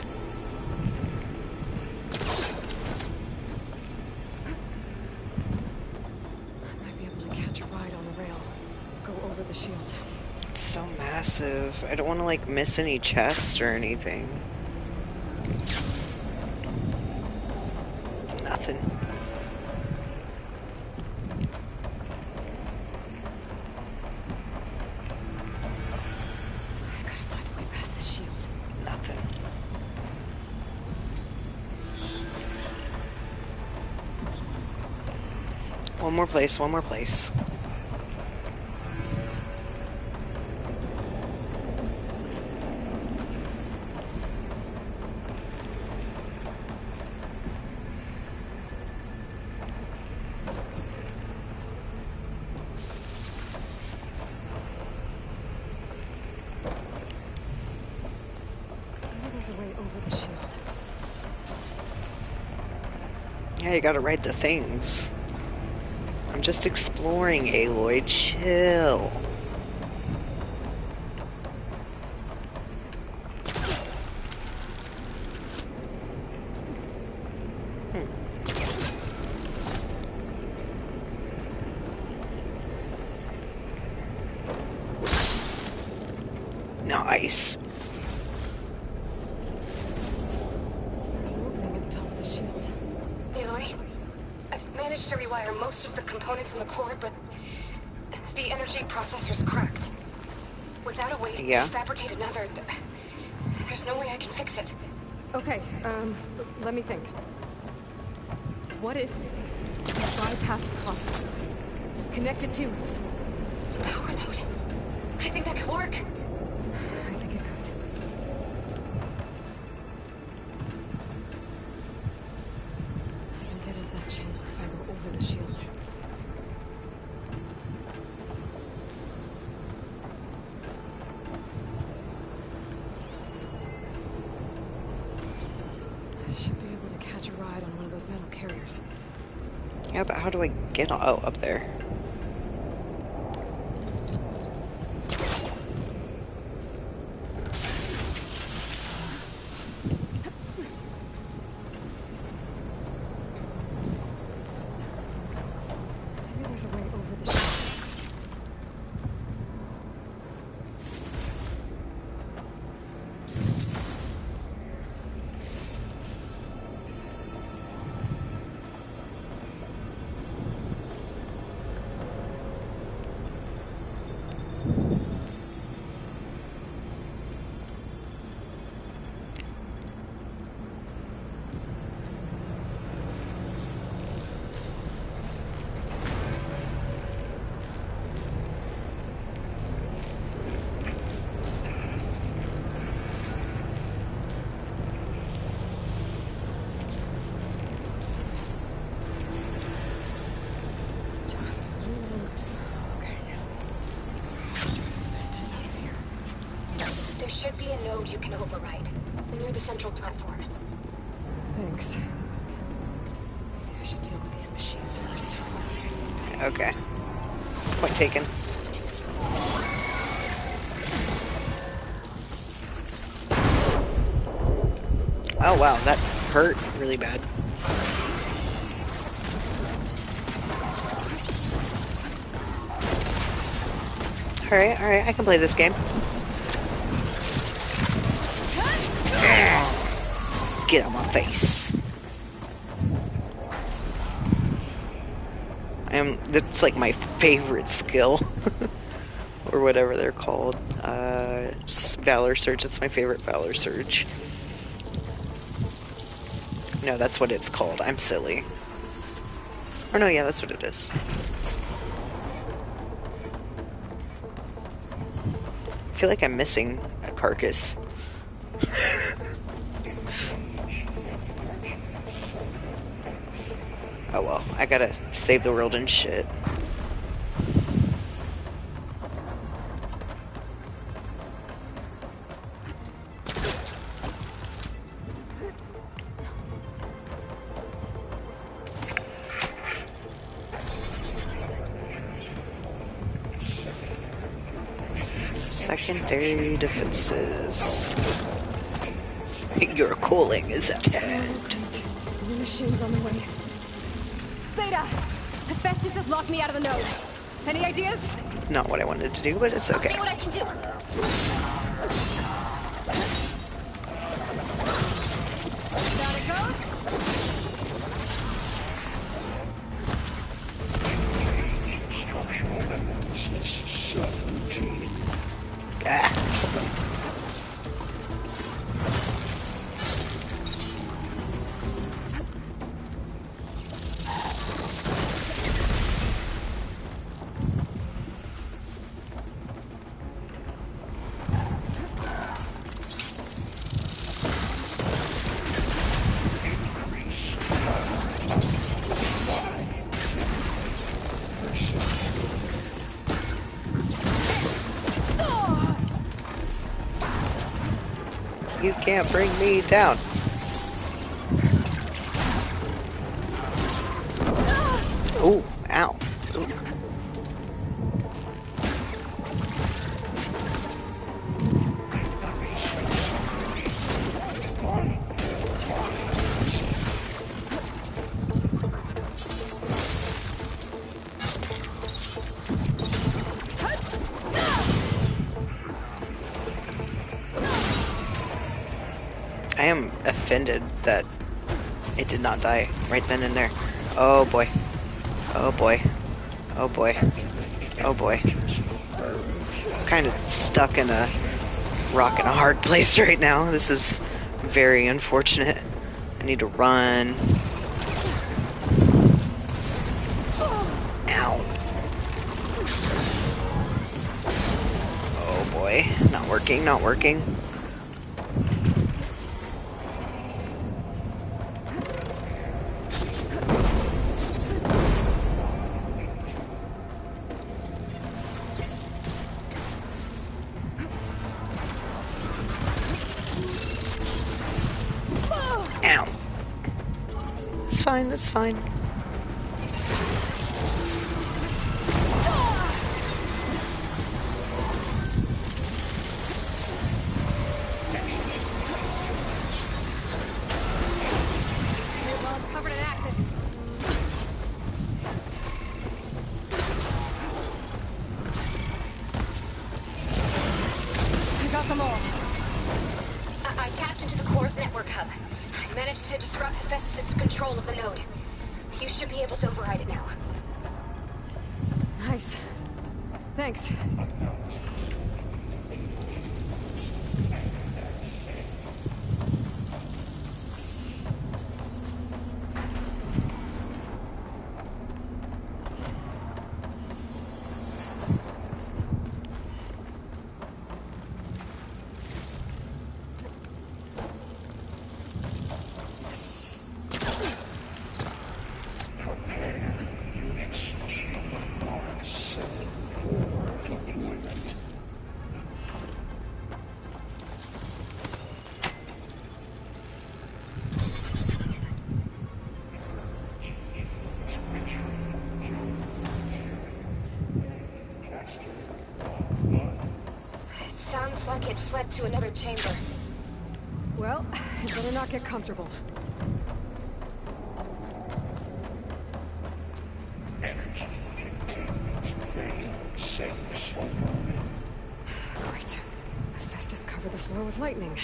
I might be able to catch a ride on the rail. Go over the shield. It's so massive. I don't want to, like, miss any chests or anything. Nothing. I gotta find a way past the shield. Nothing. One more place, one more place. Maybe there's a way over the shield. Yeah, you gotta ride the things. I'm just exploring, Aloy. Chill. Nice. There's an opening at the top of the shield. Aloy, I've managed to rewire most of the components in the core, but the energy processor's cracked. Without a way to fabricate another, there's no way I can fix it. Okay, let me think. What if you bypass the processor? Connect it to... Power node. I think that could work. I think it could. I can get into that chamber if I go over the shield. I should be able to catch a ride on one of those metal carriers. Yeah, but how do I get... Oh, up there. Maybe there's a way over the shield. node you can override, near the central platform. Thanks. Maybe I should deal with these machines first. Okay. Point taken. Oh wow, that hurt really bad. Alright, I can play this game. Get out my face. That's like my favorite skill. Or whatever they're called. Valor Surge, that's my favorite Valor Surge. No, that's what it's called. I'm silly. Oh no, yeah, that's what it is. I feel like I'm missing a carcass. Oh well, I gotta save the world and shit. Secondary defenses. Your calling is at hand. The machine's on the way. Beta! Hephaestus has locked me out of the node. Any ideas? Not what I wanted to do, but it's okay. See what I can do. Down it goes. Ah. You can't bring me down. Ooh, ow. Ooh. I am offended that it did not die right then and there. Oh boy. Oh boy. Oh boy. Oh boy. I'm kind of stuck in a rock and a hard place right now. This is very unfortunate. I need to run. Ow. Oh boy. Not working, not working. Ow. It's fine, it's fine. Well, it's covered in acid. I got them all. I tapped into the core's network hub. I managed to disrupt Hephaestus' control of the node. You should be able to override it now. Nice. Thanks. Sounds like it fled to another chamber. Well, you better not get comfortable. Energy containment vein 6. Great. Festus covered the floor with lightning.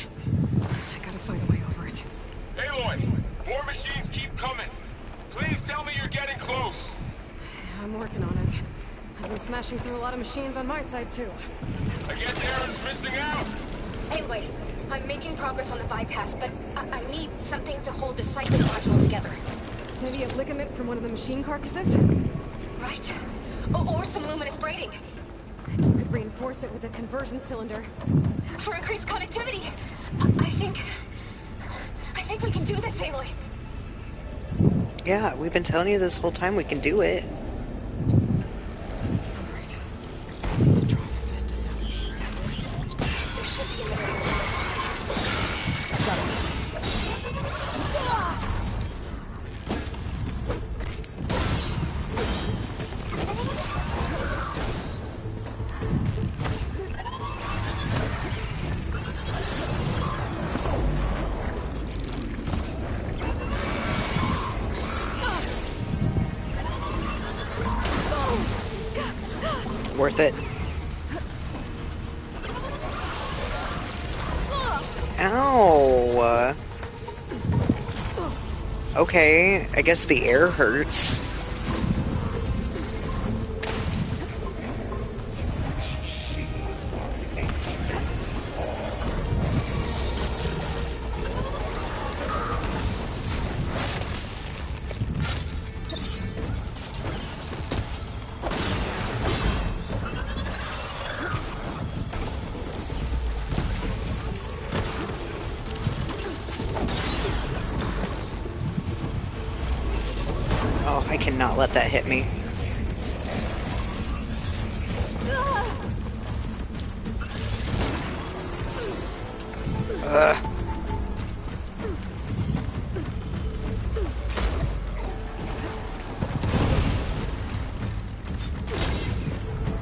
I gotta find a way over it. Aloy! More machines keep coming! Please tell me you're getting close! I'm working on it. I've been smashing through a lot of machines on my side, too. I guess Aaron's missing out! Anyway, I'm making progress on the bypass, but I need something to hold the cycling module together. Maybe a ligament from one of the machine carcasses? Right. Or some luminous braiding. You could reinforce it with a conversion cylinder. For increased connectivity. I think we can do this, Aloy. Yeah, we've been telling you this whole time we can do it. Alright. To draw Festus out. There should be another one. Got it. Worth it. Ow! Okay, I guess the air hurts. Oh, I cannot let that hit me. Ugh.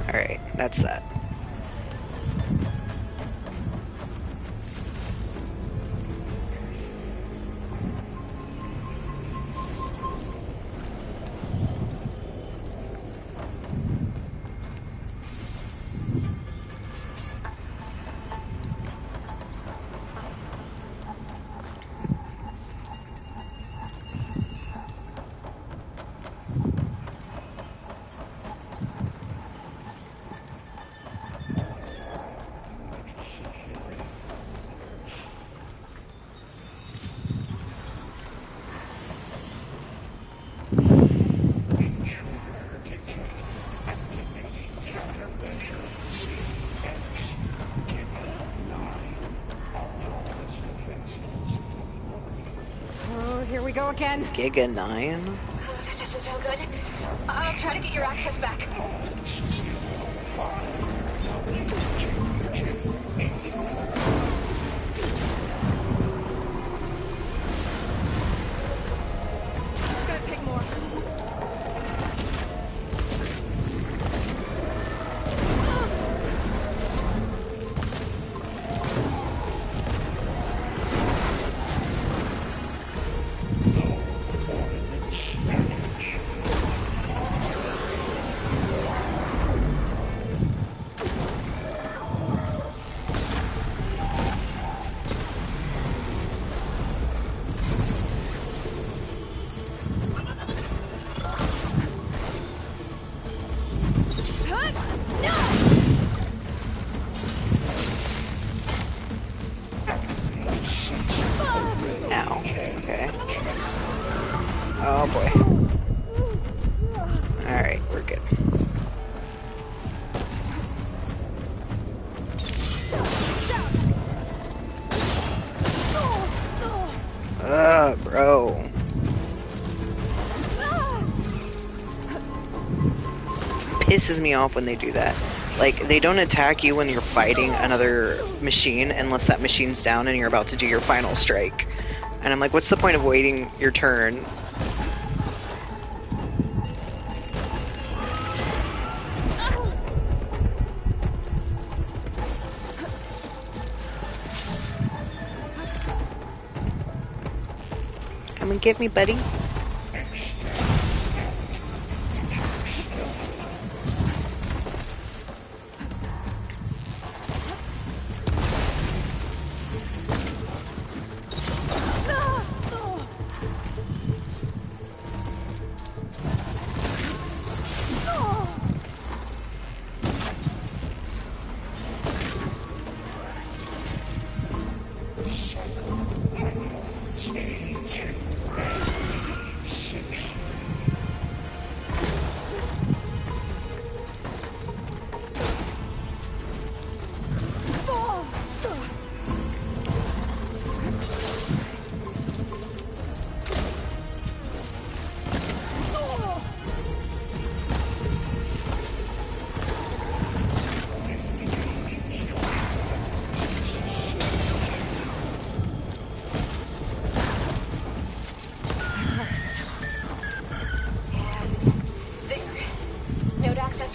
Alright, that's that. Here we go again. Giga 9? Oh, that doesn't sound good. I'll try to get your access back. It's gonna take more. Ow. Okay. Oh boy. Alright, we're good. Bro. Pisses me off when they do that. Like, they don't attack you when you're fighting another machine unless that machine's down and you're about to do your final strike. And I'm like, what's the point of waiting your turn? and get me, buddy.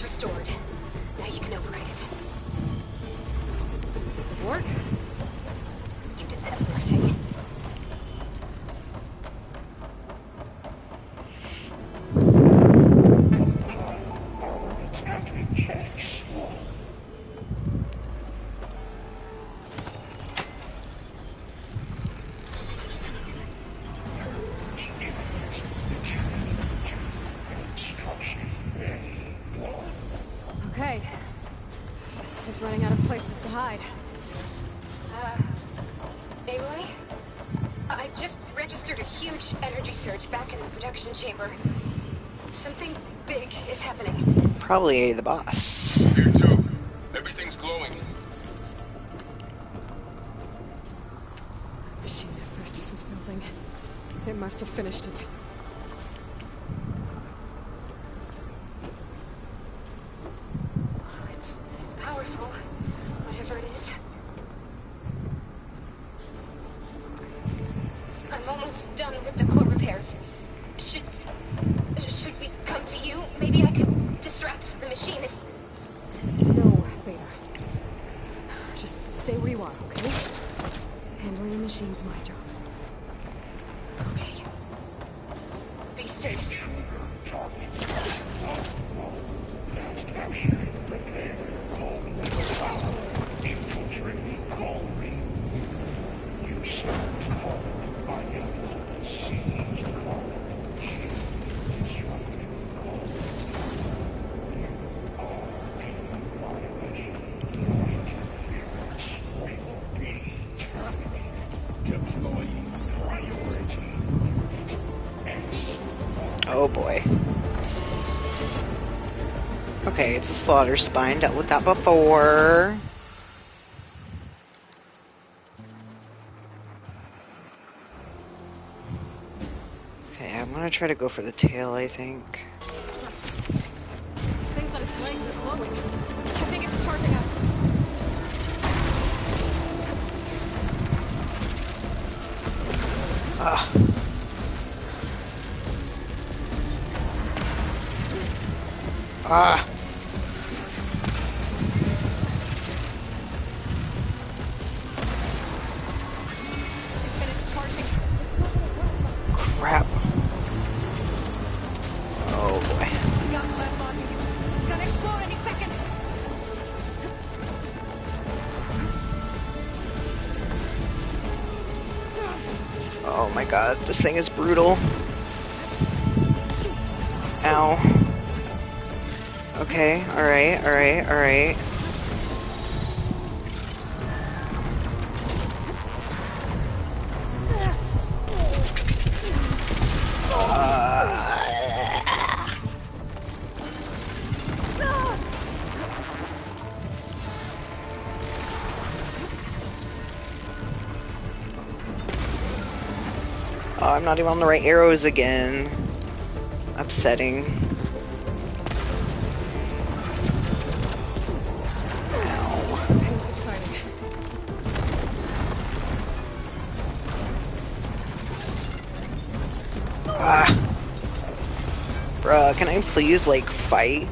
Restored. Now you can override it. Work? You did the heavy lifting. Okay. Festus is running out of places to hide. Aloy? I just registered a huge energy surge back in the production chamber. Something big is happening. Probably the boss. Here too. Everything's glowing. The machine that Festus was building. It must have finished it. It's powerful. Whatever it is. I'm almost done with the core repairs. Should we come to you? Maybe I could distract the machine if... No, Beta. Just stay where you are, okay? Handling the machine's my job. Okay. Be safe. Oh boy. Okay, it's a slaughter spine. Dealt with that before. Okay, I'm gonna try to go for the tail, I think. These things on its legs are glowing. I think it's charging up. Finish charging. Crap. Oh boy. We got plasma on you. It's gonna explode any second. Oh my god, this thing is brutal. Ow. Okay, alright, alright, alright. Oh, I'm not even on the right arrows again. Upsetting. Pain's exciting. Bruh, can I please, like, fight?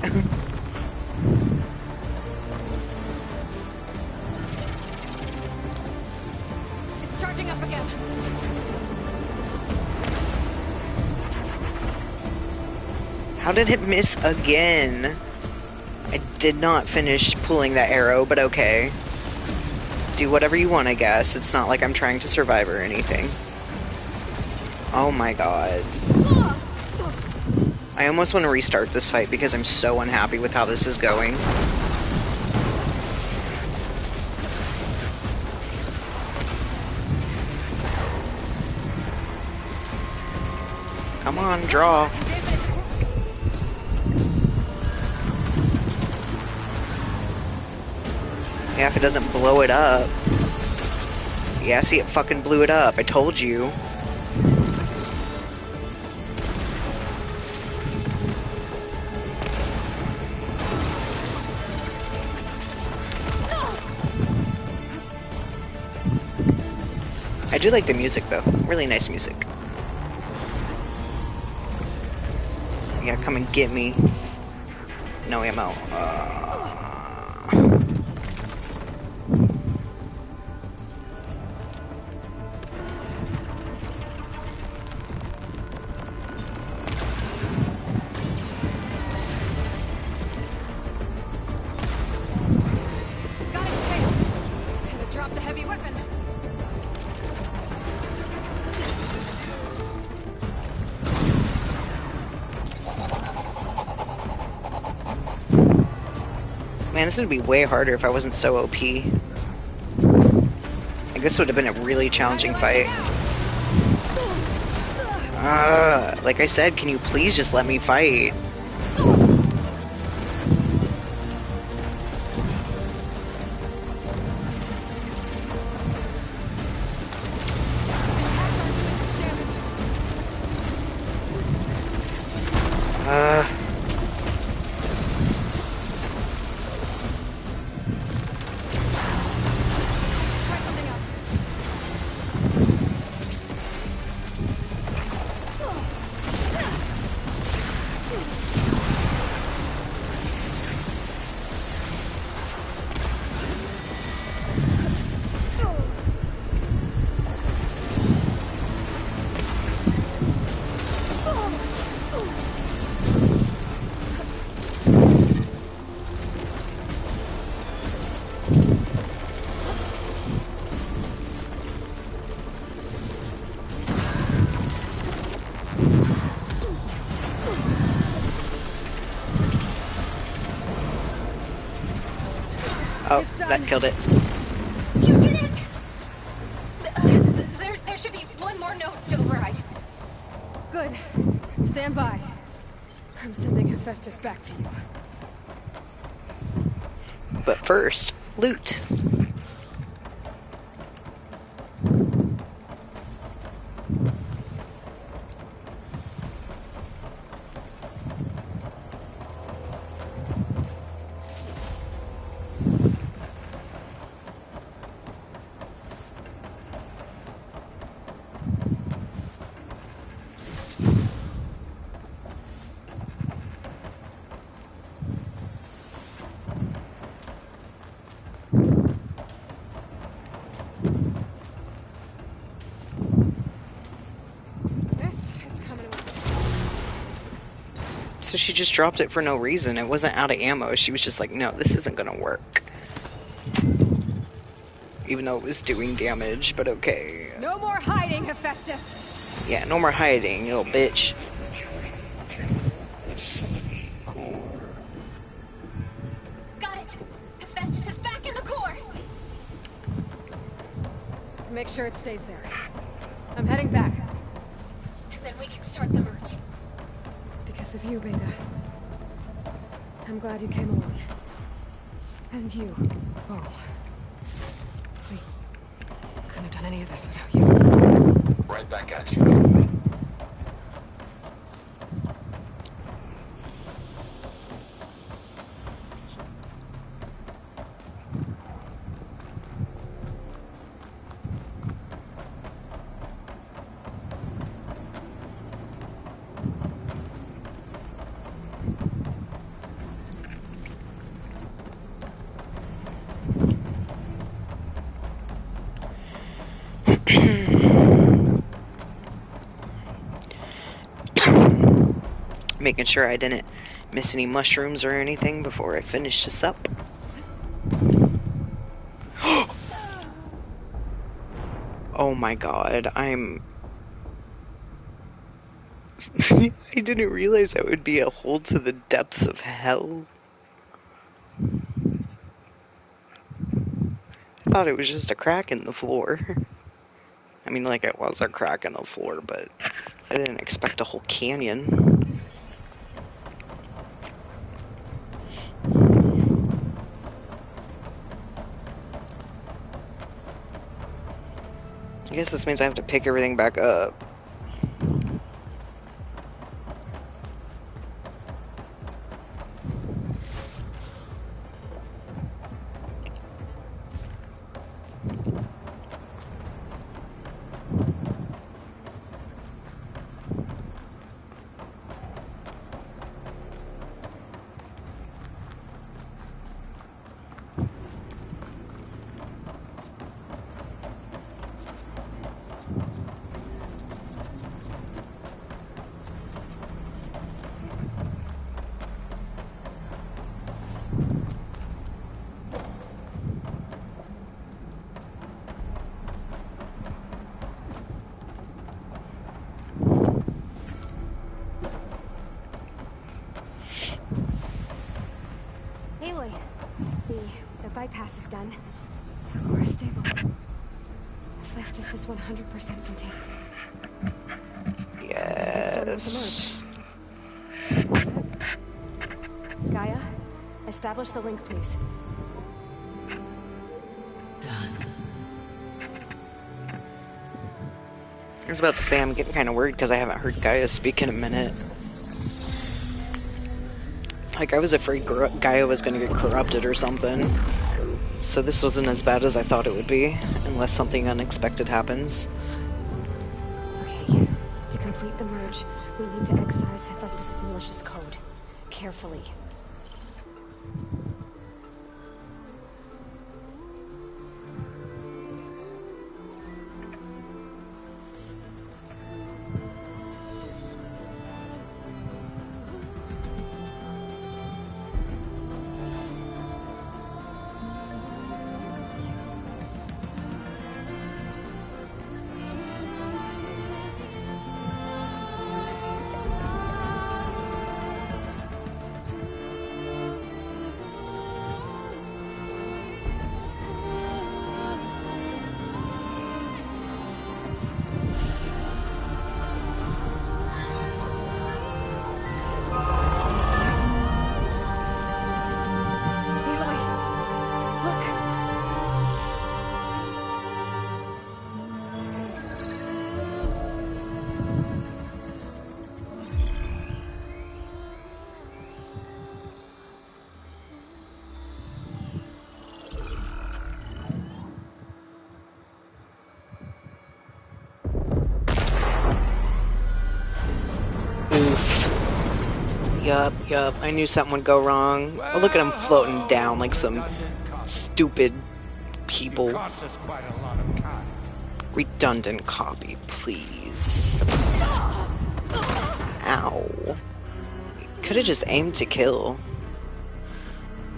It's charging up again. How did it miss again? I did not finish pulling that arrow, but okay. Do whatever you want, I guess. It's not like I'm trying to survive or anything. Oh my god. I almost want to restart this fight because I'm so unhappy with how this is going. Come on, draw. Yeah, if it doesn't blow it up. Yeah, see, it fucking blew it up. I told you. I do like the music, though. Really nice music. Yeah, come and get me. No ammo. Man, this would be way harder if I wasn't so OP. Like, this would have been a really challenging fight. Like I said, can you please just let me fight? Oh, that killed it. You did it! There should be one more note to override. Good. Stand by. I'm sending Hephaestus back to you. But first, loot. So she just dropped it for no reason. It wasn't out of ammo. She was just like, no, this isn't gonna work. Even though it was doing damage, but okay. No more hiding, Hephaestus! Yeah, no more hiding, you little bitch. Got it! Hephaestus is back in the core! Make sure it stays there. I'm heading back. And then we can start the merge. Because of you, Beta. I'm glad you came along. And you, Paul. We couldn't have done any of this without you. Right back at you. making sure I didn't miss any mushrooms or anything before I finish this up. Oh my god, I didn't realize that would be a hole to the depths of hell. I thought it was just a crack in the floor. I mean, like, it was a crack in the floor, but I didn't expect a whole canyon. I guess this means I have to pick everything back up. Aloy, the bypass is done. The core is stable. Hephaestus is 100% contained. Yes. That's all set. Gaia, establish the link, please. Done. I was about to say I'm getting kind of worried because I haven't heard Gaia speak in a minute. Like, I was afraid Gaia was going to get corrupted or something. So this wasn't as bad as I thought it would be, unless something unexpected happens. Okay, to complete the merge, we need to excise Hephaestus' malicious code. Carefully. Yup, I knew something would go wrong. Oh, look at him floating down like some stupid people. Cost us quite a lot of time. Redundant copy, please. Ow. Could have just aimed to kill.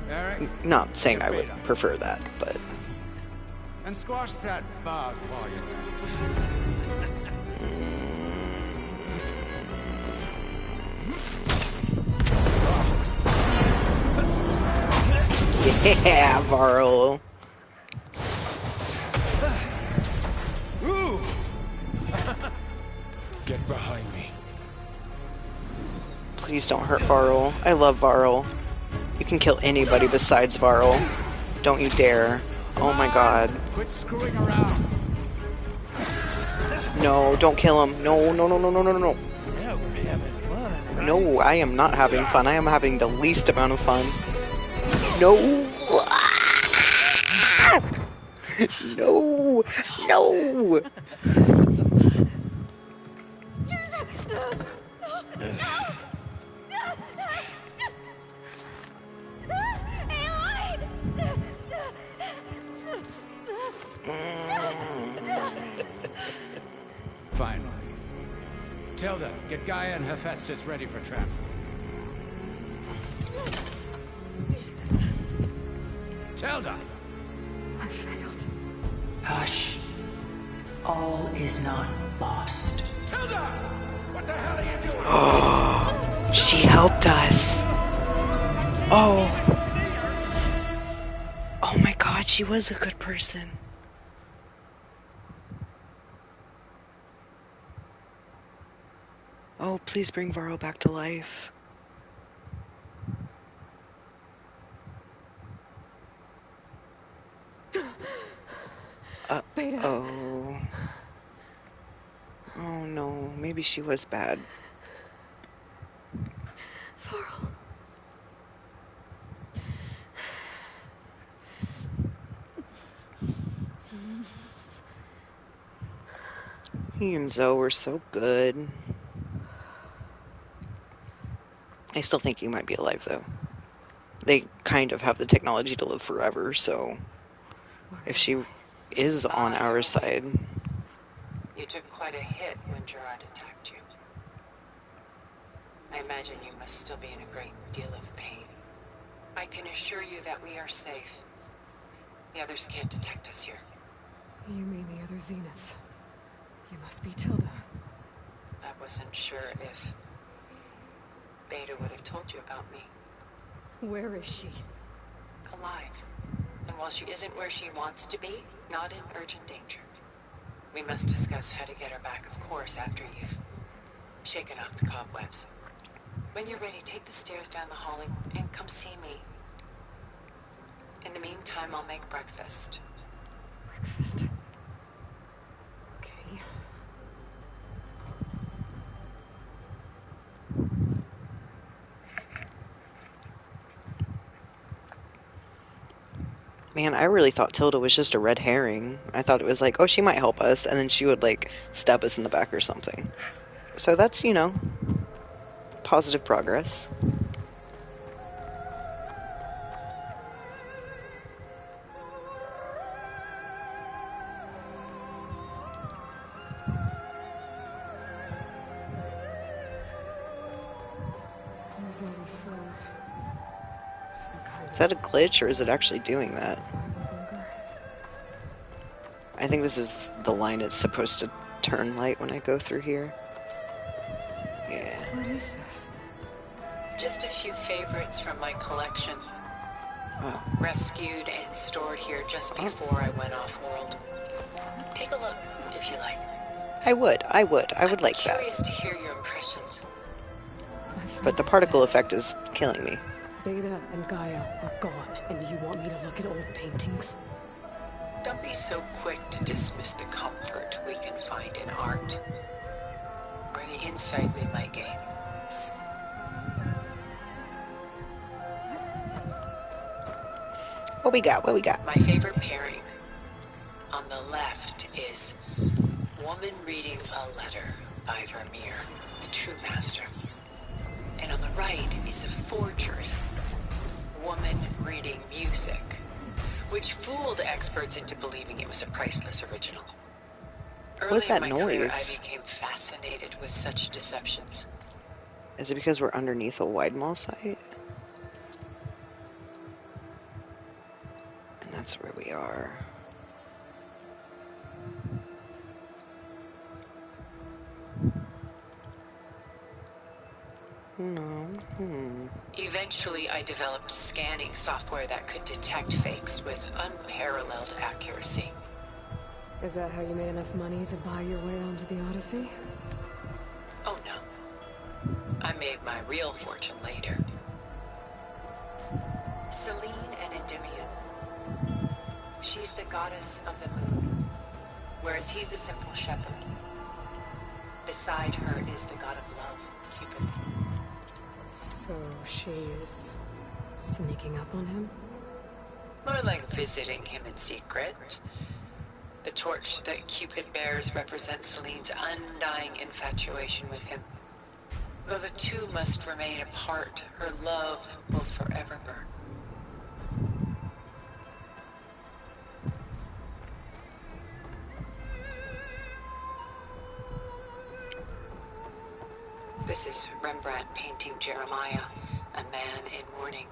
Eric, not saying I would prefer that, but... And squash that bug while you're Yeah, Varl. Get behind me. Please don't hurt Varl. I love Varl. You can kill anybody besides Varl. Don't you dare. Oh my god. Quit screwing around. No, don't kill him. No. Yeah, we're having fun, right? No, I am not having fun. I am having the least amount of fun. No! No! Finally. Tilda, get Gaia and Hephaestus ready for transport. Tilda! I failed. Hush. All is not lost. Tilda! What the hell are you doing? Oh, she helped us. Oh. Oh my god, she was a good person. Oh, please bring Varro back to life. Beta. Oh. Oh no, maybe she was bad. Varro. He and Zoe were so good. I still think you might be alive, though. They kind of have the technology to live forever, so if she is on our side... You took quite a hit when Gerard attacked you. I imagine you must still be in a great deal of pain. I can assure you that we are safe. The others can't detect us here. You mean the other Zeniths? You must be Tilda. I wasn't sure if Beta would have told you about me. Where is she? Alive. And while she isn't where she wants to be, not in urgent danger. We must discuss how to get her back, of course, after you've shaken off the cobwebs. When you're ready, take the stairs down the hall and come see me. In the meantime, I'll make breakfast. Breakfast? Okay. Man, I really thought Tilda was just a red herring. I thought it was like, oh, she might help us, and then she would, like, stab us in the back or something. So that's, you know, positive progress. Where's all this from? Is that a glitch, or is it actually doing that? I think this is the line it's supposed to turn light when I go through here. Yeah. What is this? Just a few favorites from my collection. Oh. Rescued and stored here just before I went off-world. Take a look, if you like. I would like that. Curious to hear your impressions. But the particle effect is killing me. Beta and Gaia are gone, and you want me to look at old paintings? Don't be so quick to dismiss the comfort we can find in art, or the insight we might gain. What we got? What we got? My favorite pairing on the left is Woman Reading a Letter by Vermeer, a true master. And on the right is a forgery, Woman Reading Music, which fooled experts into believing it was a priceless original. What's that Early in my career, noise? I became fascinated with such deceptions. Is it because we're underneath a wide mall site? And that's where we are. No. Eventually, I developed scanning software that could detect fakes with unparalleled accuracy. Is that how you made enough money to buy your way onto the Odyssey? Oh no. I made my real fortune later. Selene and Endymion. She's the goddess of the moon, whereas he's a simple shepherd. Beside her is the god of love, Cupid. So she's sneaking up on him? More like visiting him in secret. The torch that Cupid bears represents Selene's undying infatuation with him. Though the two must remain apart, her love will forever burn. This is Rembrandt painting Jeremiah, a man in mourning.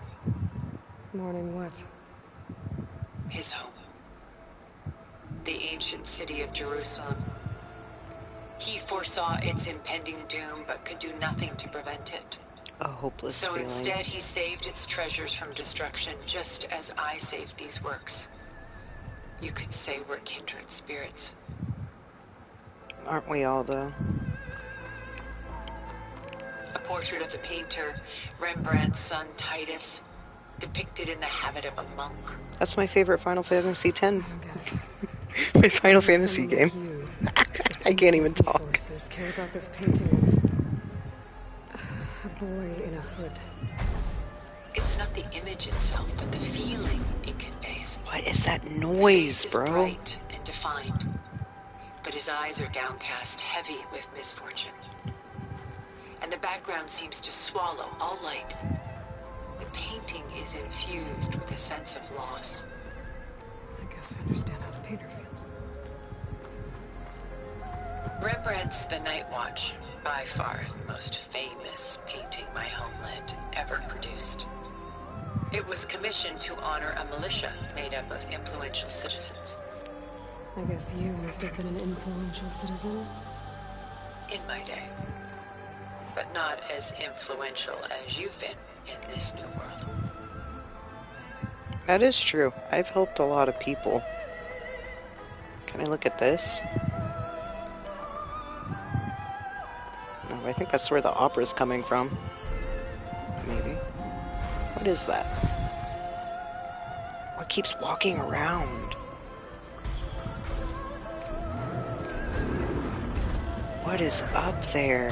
Mourning what? ancient city of Jerusalem. He foresaw its impending doom, but could do nothing to prevent it. A hopeless So feeling. instead, he saved its treasures from destruction, just as I saved these works. You could say we're kindred spirits. Aren't we all, though? A portrait of the painter, Rembrandt's son Titus, depicted in the habit of a monk. That's my favorite Final Fantasy X. My Final Fantasy game. I can't even talk. Care about this painting of a boy in a hood. It's not the image itself, but the feeling it conveys. What is that noise, bro? His face is bright and defined, but his eyes are downcast, heavy with misfortune. And the background seems to swallow all light. The painting is infused with a sense of loss. I guess I understand how the painter feels. Rembrandt's The Night Watch, by far the most famous painting my homeland ever produced. It was commissioned to honor a militia made up of influential citizens. I guess you must have been an influential citizen. In my day. But not as influential as you've been in this new world. That is true. I've helped a lot of people. Can I look at this? No, I think that's where the opera's coming from. Maybe. What is that? What keeps walking around? What is up there?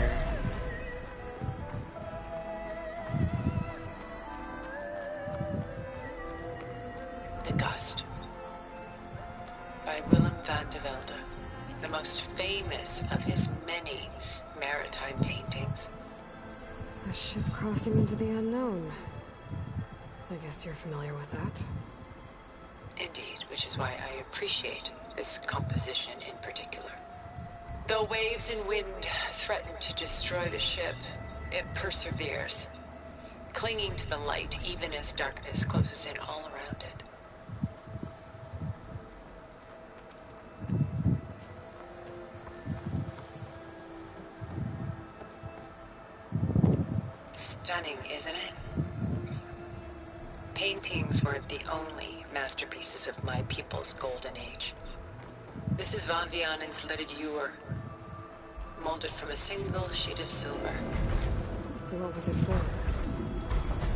The Gust. By Willem van de Velde, the most famous of his many maritime paintings. A ship crossing into the unknown. I guess you're familiar with that. Indeed, which is why I appreciate this composition in particular. Though waves and wind threaten to destroy the ship, it perseveres, clinging to the light even as darkness closes in all around it. Stunning, isn't it? Paintings weren't the only masterpieces of my people's golden age. This is Van Vianen's leaded ewer, molded from a single sheet of silver. What was it for?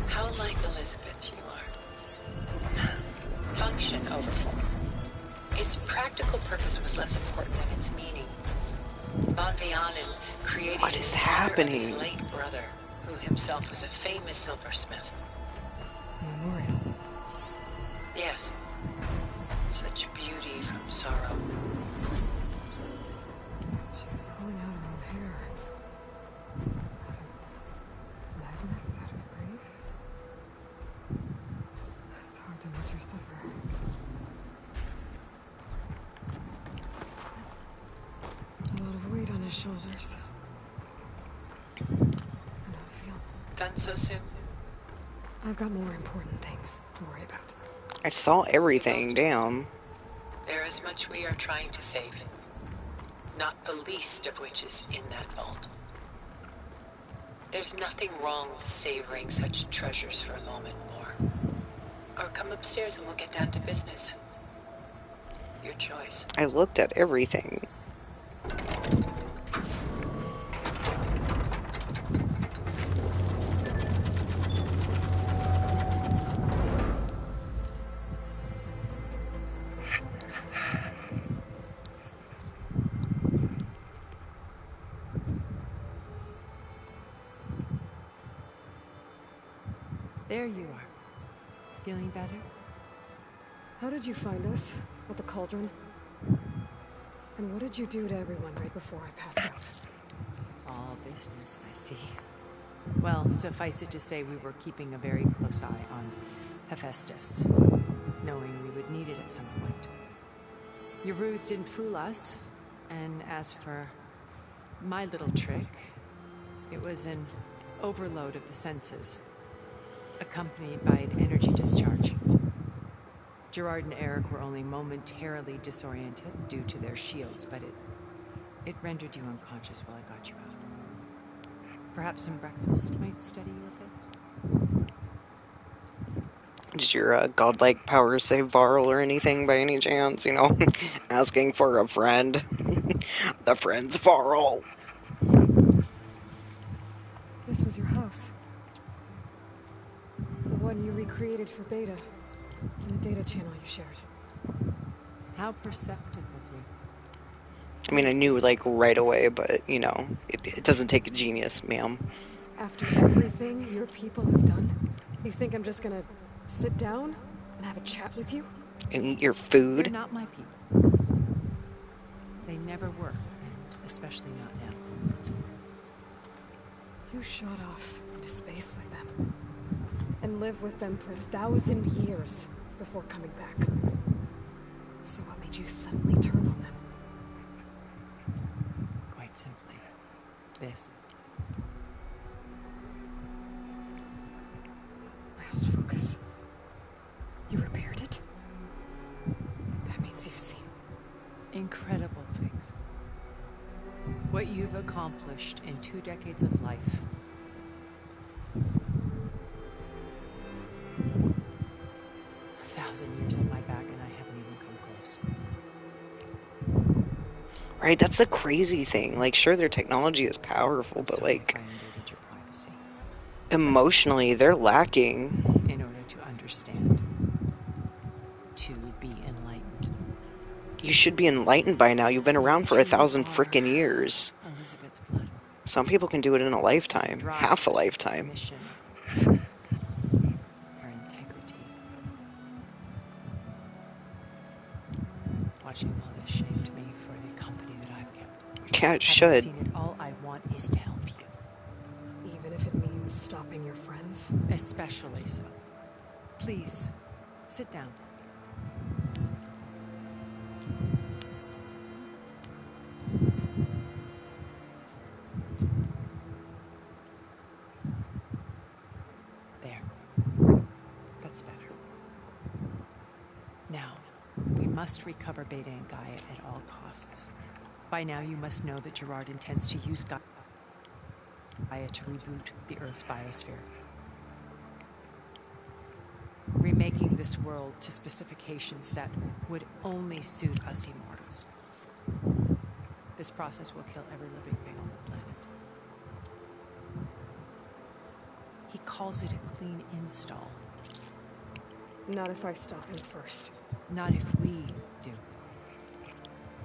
How like Elizabeth you are. Function over form. Its practical purpose was less important than its meaning. Van Vianen created What is in honor of his happening? late brother, who himself was a famous silversmith. Memorial. Yes. Such beauty from sorrow. She's pulling out her own hair. Madness out of grief. It's hard to watch her suffer. A lot of weight on his shoulders. I don't feel. Done so soon? I've got more important things to worry about. I saw everything, damn. There is much we are trying to save. Not the least of which is in that vault. There's nothing wrong with savoring such treasures for a moment more. Or come upstairs and we'll get down to business. Your choice. I looked at everything. There you are. Feeling better? How did you find us? At the cauldron? And what did you do to everyone right before I passed out? All business, I see. Well, suffice it to say we were keeping a very close eye on Hephaestus, knowing we would need it at some point. Your ruse didn't fool us, and as for my little trick, it was an overload of the senses, accompanied by an energy discharge. Gerard and Eric were only momentarily disoriented due to their shields, but it rendered you unconscious while I got you out. Perhaps some breakfast might steady you a bit? Did your godlike powers save Varl or anything by any chance? You know, asking for a friend. The friend's Varl. This was your house. The one you recreated for Beta. And the data channel you shared. How perceptive of you. I mean, I knew, like, right away, but, you know, it doesn't take a genius, ma'am. After everything your people have done, you think I'm just gonna sit down and have a chat with you? And eat your food? They're not my people. They never were, and especially not now. You shot off into space with them. And lived with them for 1,000 years before coming back. So what made you suddenly turn on them? Quite simply, this. My old focus. You repaired it? That means you've seen incredible things. What you've accomplished in 2 decades of life. 1,000 years on my back, and I haven't even come close. Right, that's the crazy thing. Like, sure, their technology is powerful, but, like, Your privacy. Emotionally, they're lacking. In order to understand. To be enlightened. You should be enlightened by now. You've been around for 1,000 frickin' years. Elizabeth's blood. Some people can do it in a lifetime. Half a lifetime. Her integrity. Watching all this shamed me for the company that I've kept. Yeah, it should. Seen it, all I want is to help you. Even if it means stopping your friends? Especially so. Please, sit down. There. That's better. Now, we must recover Beta and Gaia at all costs. By now, you must know that Gerard intends to use Gaia to reboot the Earth's biosphere. Remaking this world to specifications that would only suit us immortals. This process will kill every living thing on the planet. He calls it a clean install. Not if I stop him first. Not if we do.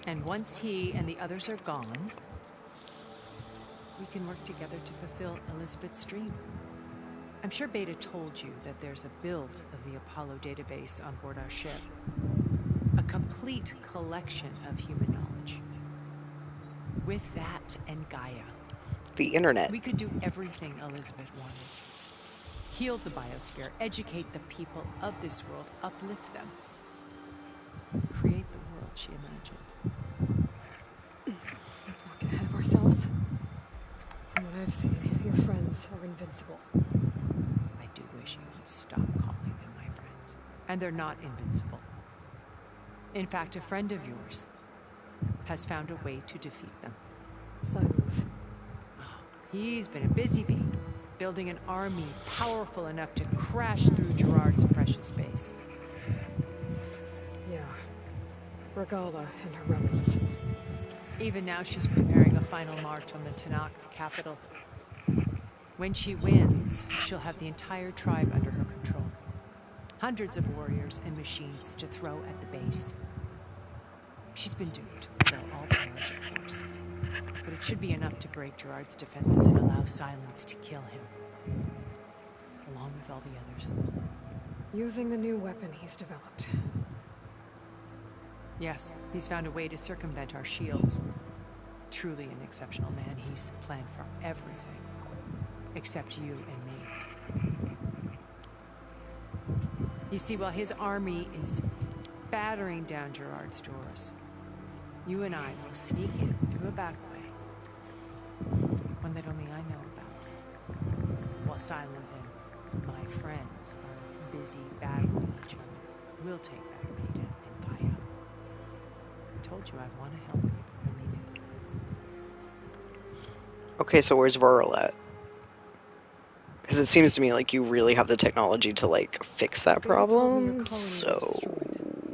And once he and the others are gone, we can work together to fulfill Elizabeth's dream. I'm sure Beta told you that there's a build of the Apollo database on board our ship. A complete collection of human knowledge. With that and Gaia, the internet, we could do everything Elizabeth wanted. Heal the biosphere, educate the people of this world, uplift them. Create the world she imagined. Let's not get ahead of ourselves. From what I've seen, your friends are invincible. I do wish you would stop calling them my friends. And they're not invincible. In fact, a friend of yours has found a way to defeat them. Silence. Oh, he's been a busy bee, building an army powerful enough to crash through Gerard's precious base. Yeah. Regalda and her rebels. Even now she's preparing a final march on the Tanakh, the capital. When she wins, she'll have the entire tribe under her control. Hundreds of warriors and machines to throw at the base. She's been duped. They'll all perish, of course. But it should be enough to break Gerard's defenses and allow Silence to kill him. Along with all the others. Using the new weapon he's developed. Yes, he's found a way to circumvent our shields. Truly an exceptional man. He's planned for everything. Except you and me. You see, while his army is battering down Gerard's doors, you and I will sneak in through a back way. One that only I know about. While Silence and my friends are busy battling each other. We'll take back Beta and Gaia. I told you I want to help you. I mean it. Okay, so where's Rural at? Because it seems to me like you really have the technology to, like, fix that problem, so...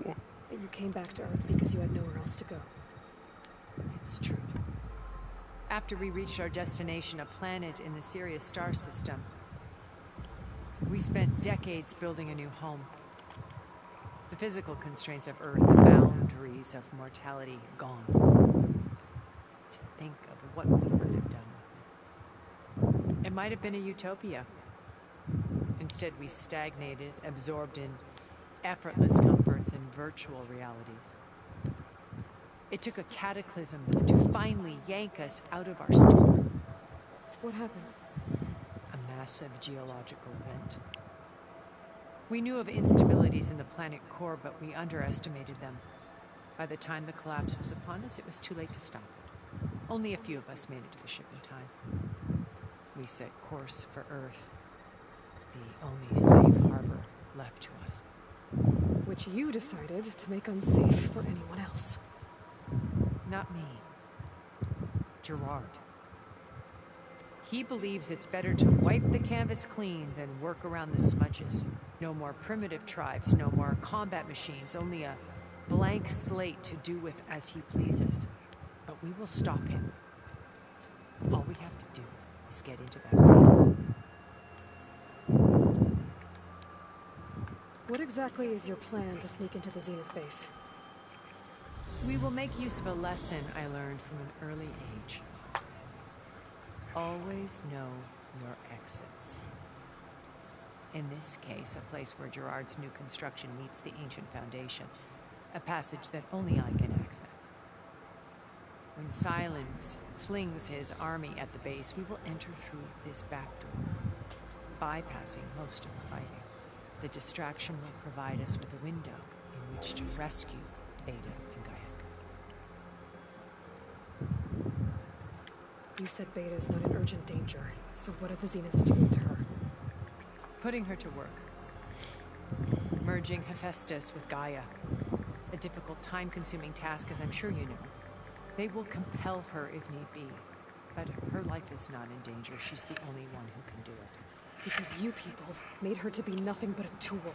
That you came back to Earth because you had nowhere else to go. It's true. After we reached our destination, a planet in the Sirius star system, we spent decades building a new home. The physical constraints of Earth, the boundaries of mortality, gone. To think of what we could have done with it. It might have been a utopia. Instead, we stagnated, absorbed in effortless comforts and virtual realities. It took a cataclysm to finally yank us out of our storm. What happened? A massive geological event. We knew of instabilities in the planet core, but we underestimated them. By the time the collapse was upon us, it was too late to stop it. Only a few of us made it to the ship in time. We set course for Earth, the only safe harbor left to us. Which you decided to make unsafe for anyone else. Not me. Gerard. He believes it's better to wipe the canvas clean than work around the smudges. No more primitive tribes, no more combat machines, only a blank slate to do with as he pleases. But we will stop him. All we have to do is get into that place. What exactly is your plan to sneak into the Zenith base? We will make use of a lesson I learned from an early age. Always know your exits. In this case, a place where Gerard's new construction meets the ancient foundation. A passage that only I can access. When Silence flings his army at the base, we will enter through this back door, bypassing most of the fighting. The distraction will provide us with a window in which to rescue Beta and Gaia. You said Beta is not in urgent danger, so what are the Zeniths doing to her? Putting her to work. Merging Hephaestus with Gaia. A difficult, time-consuming task, as I'm sure you know. They will compel her if need be. But her life is not in danger. She's the only one who can do it. Because you people made her to be nothing but a tool.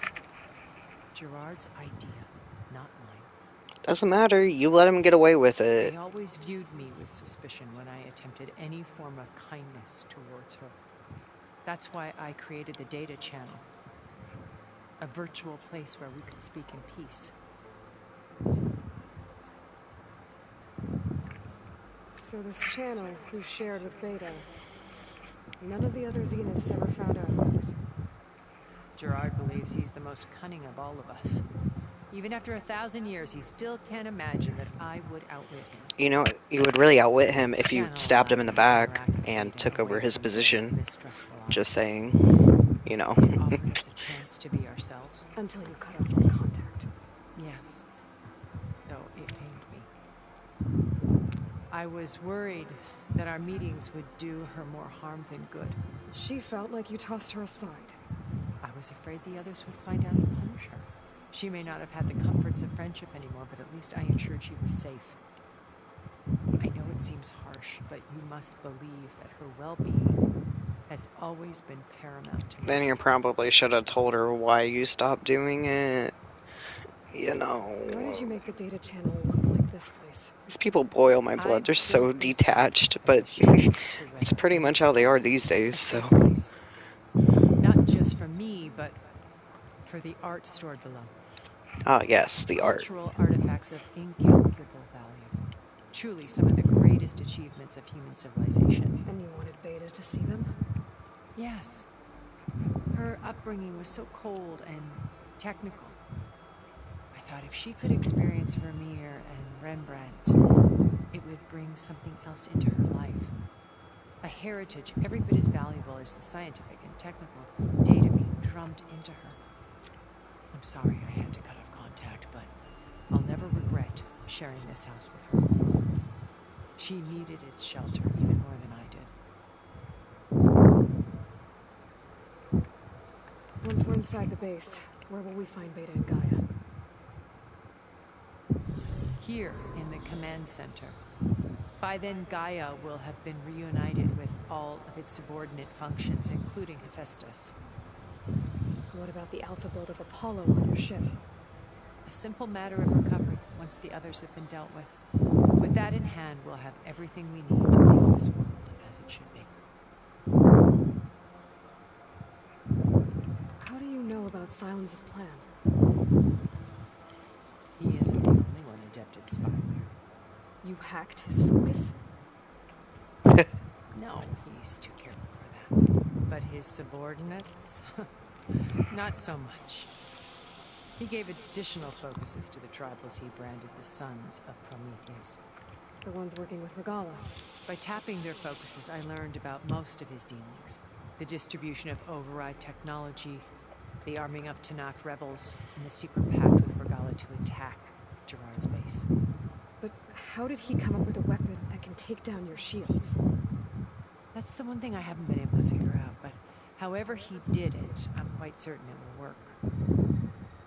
Gerard's idea, not mine. Doesn't matter. You let him get away with it. He always viewed me with suspicion when I attempted any form of kindness towards her. That's why I created the data channel. A virtual place where we could speak in peace. So this channel you shared with Beta, none of the other Zeniths ever found out about it. Gerard believes he's the most cunning of all of us. Even after 1,000 years, he still can't imagine that I would outwit him. You know, you would really outwit him if you stabbed him in the back and took over his position. Just saying, you know. Offered us a chance to be ourselves. Until you cut off all contact. Yes. Though it pained me. I was worried that our meetings would do her more harm than good. She felt like you tossed her aside. I was afraid the others would find out and punish her. She may not have had the comforts of friendship anymore, but at least I ensured she was safe. I know it seems harsh, but you must believe that her well-being has always been paramount to me. Then you probably should have told her why you stopped doing it. You know. Why did you make the data channel look like this place? These people boil my blood. They're so detached, but it's pretty much how they are these days, so. Not just for me, but for the art stored below. Ah, yes, the art. Cultural artifacts of incalculable value. Truly some of the greatest achievements of human civilization. And you wanted Beta to see them? Yes. Her upbringing was so cold and technical. I thought if she could experience Vermeer and Rembrandt, it would bring something else into her life. A heritage every bit as valuable as the scientific and technical data being drummed into her. I'm sorry I had to cut off contact, but I'll never regret sharing this house with her. She needed its shelter even more than I did. Once we're inside the base, where will we find Beta and Gaia? here in the command center. By then, Gaia will have been reunited with all of its subordinate functions, including Hephaestus. What about the alpha build of Apollo on your ship? A simple matter of recovery once the others have been dealt with. With that in hand, we'll have everything we need to make this world as it should be. How do you know about Silence's plan? He isn't the only one adept at spyware. You hacked his focus? No, he's too careful for that. But his subordinates? Not so much. He gave additional focuses to the tribals he branded the Sons of Prometheus. The ones working with Regala. By tapping their focuses, I learned about most of his dealings. The distribution of override technology, the arming of Tanakh rebels, and the secret pact with Regala to attack Gerard's base. But how did he come up with a weapon that can take down your shields? That's the one thing I haven't been able to figure out, but however he did it, I'm quite certain it will work.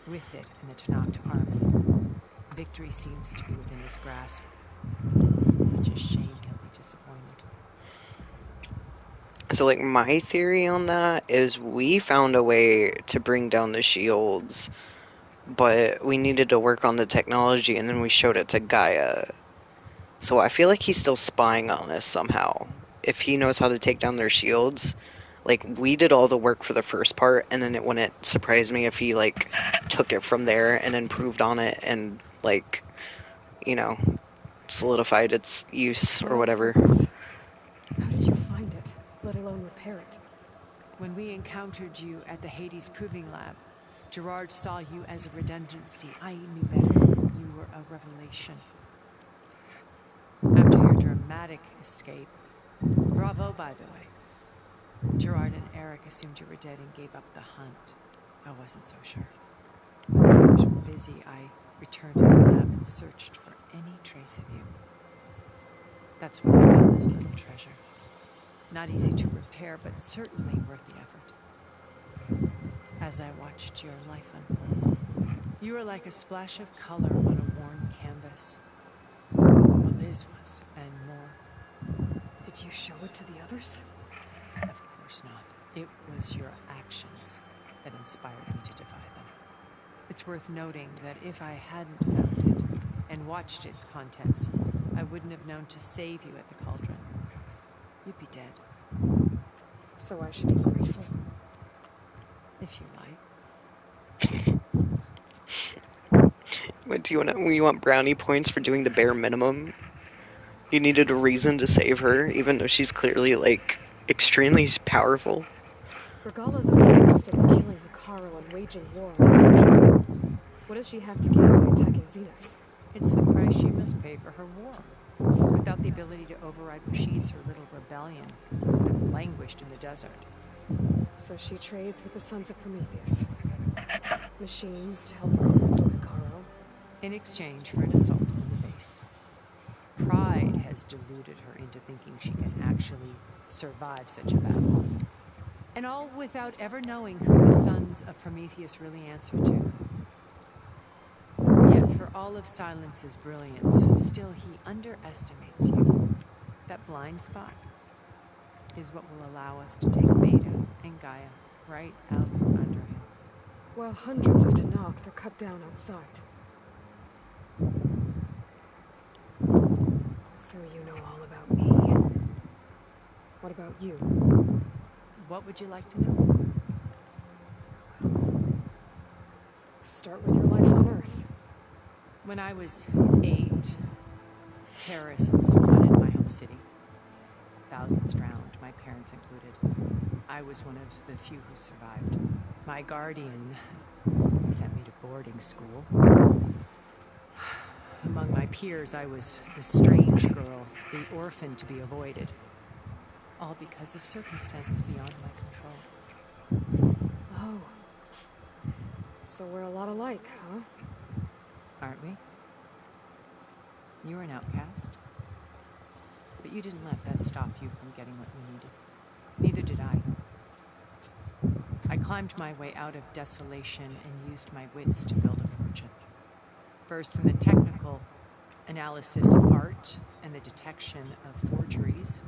With it and the Tanakh army, victory seems to be within his grasp. It's such a shame he'll be disappointed. So, like, my theory on that is we found a way to bring down the shields, but we needed to work on the technology, and then we showed it to Gaia. So I feel like he's still spying on us somehow. If he knows how to take down their shields, like, we did all the work for the first part, and then it wouldn't surprise me if he, like, took it from there and improved on it and, like, you know, solidified its use or whatever. How did you find it, let alone repair it? When we encountered you at the Hades Proving Lab, Gerard saw you as a redundancy. I knew better. You were a revelation. After your dramatic escape, bravo, by the way. Gerard and Eric assumed you were dead and gave up the hunt. I wasn't so sure. When the others were busy, I returned to the lab and searched for any trace of you. That's when I found this little treasure. Not easy to repair, but certainly worth the effort. As I watched your life unfold, you were like a splash of color on a worn canvas. Well, Liz was, and more. Did you show it to the others? Of course not. It was your actions that inspired me to defy them. It's worth noting that if I hadn't found it and watched its contents, I wouldn't have known to save you at the cauldron. You'd be dead. So I should be grateful? If you like. What do you want brownie points for doing the bare minimum? You needed a reason to save her, even though she's clearly, like, extremely powerful. Regala's only interested in killing Hikaru and waging war on Earth. What does she have to gain by attacking Zenith? It's the price she must pay for her war. Without the ability to override Rashid's, her little rebellion languished in the desert. So she trades with the Sons of Prometheus. Machines to help her overthrow Hikaru. In exchange for an assault on the base. Pride has deluded her into thinking she can actually survive such a battle. And all without ever knowing who the Sons of Prometheus really answer to. Yet for all of Silence's brilliance, still he underestimates you. That blind spot is what will allow us to take Beta and Gaia right out from under him. While hundreds of Tanakh are cut down outside. So you know all about me. What about you? What would you like to know? Start with your life on Earth. When I was 8, terrorists flooded my home city. Thousands drowned, my parents included. I was one of the few who survived. My guardian sent me to boarding school. Among my peers, I was the strange girl, the orphan to be avoided. All because of circumstances beyond my control. Oh. So we're a lot alike, huh? Aren't we? You were an outcast. But you didn't let that stop you from getting what you needed. Neither did I. I climbed my way out of desolation and used my wits to build a fortune. First from the technical, analysis of art and the detection of forgeries.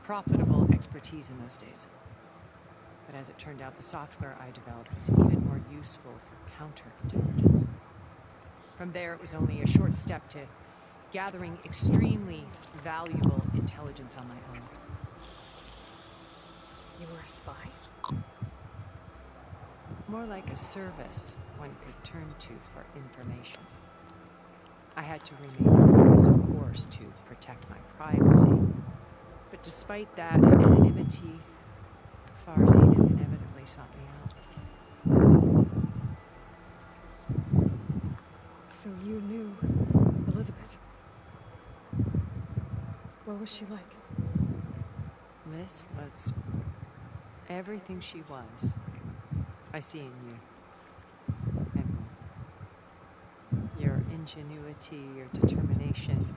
Profitable expertise in those days. But as it turned out, the software I developed was even more useful for counterintelligence. From there, it was only a short step to gathering extremely valuable intelligence on my own. You were a spy? More like a service one could turn to for information. I had to remain as of course to protect my privacy. But despite that anonymity, Farzine inevitably sought me out. So you knew Elizabeth. What was she like? Liz was everything she was. I see in you. Emily. Your ingenuity, your determination,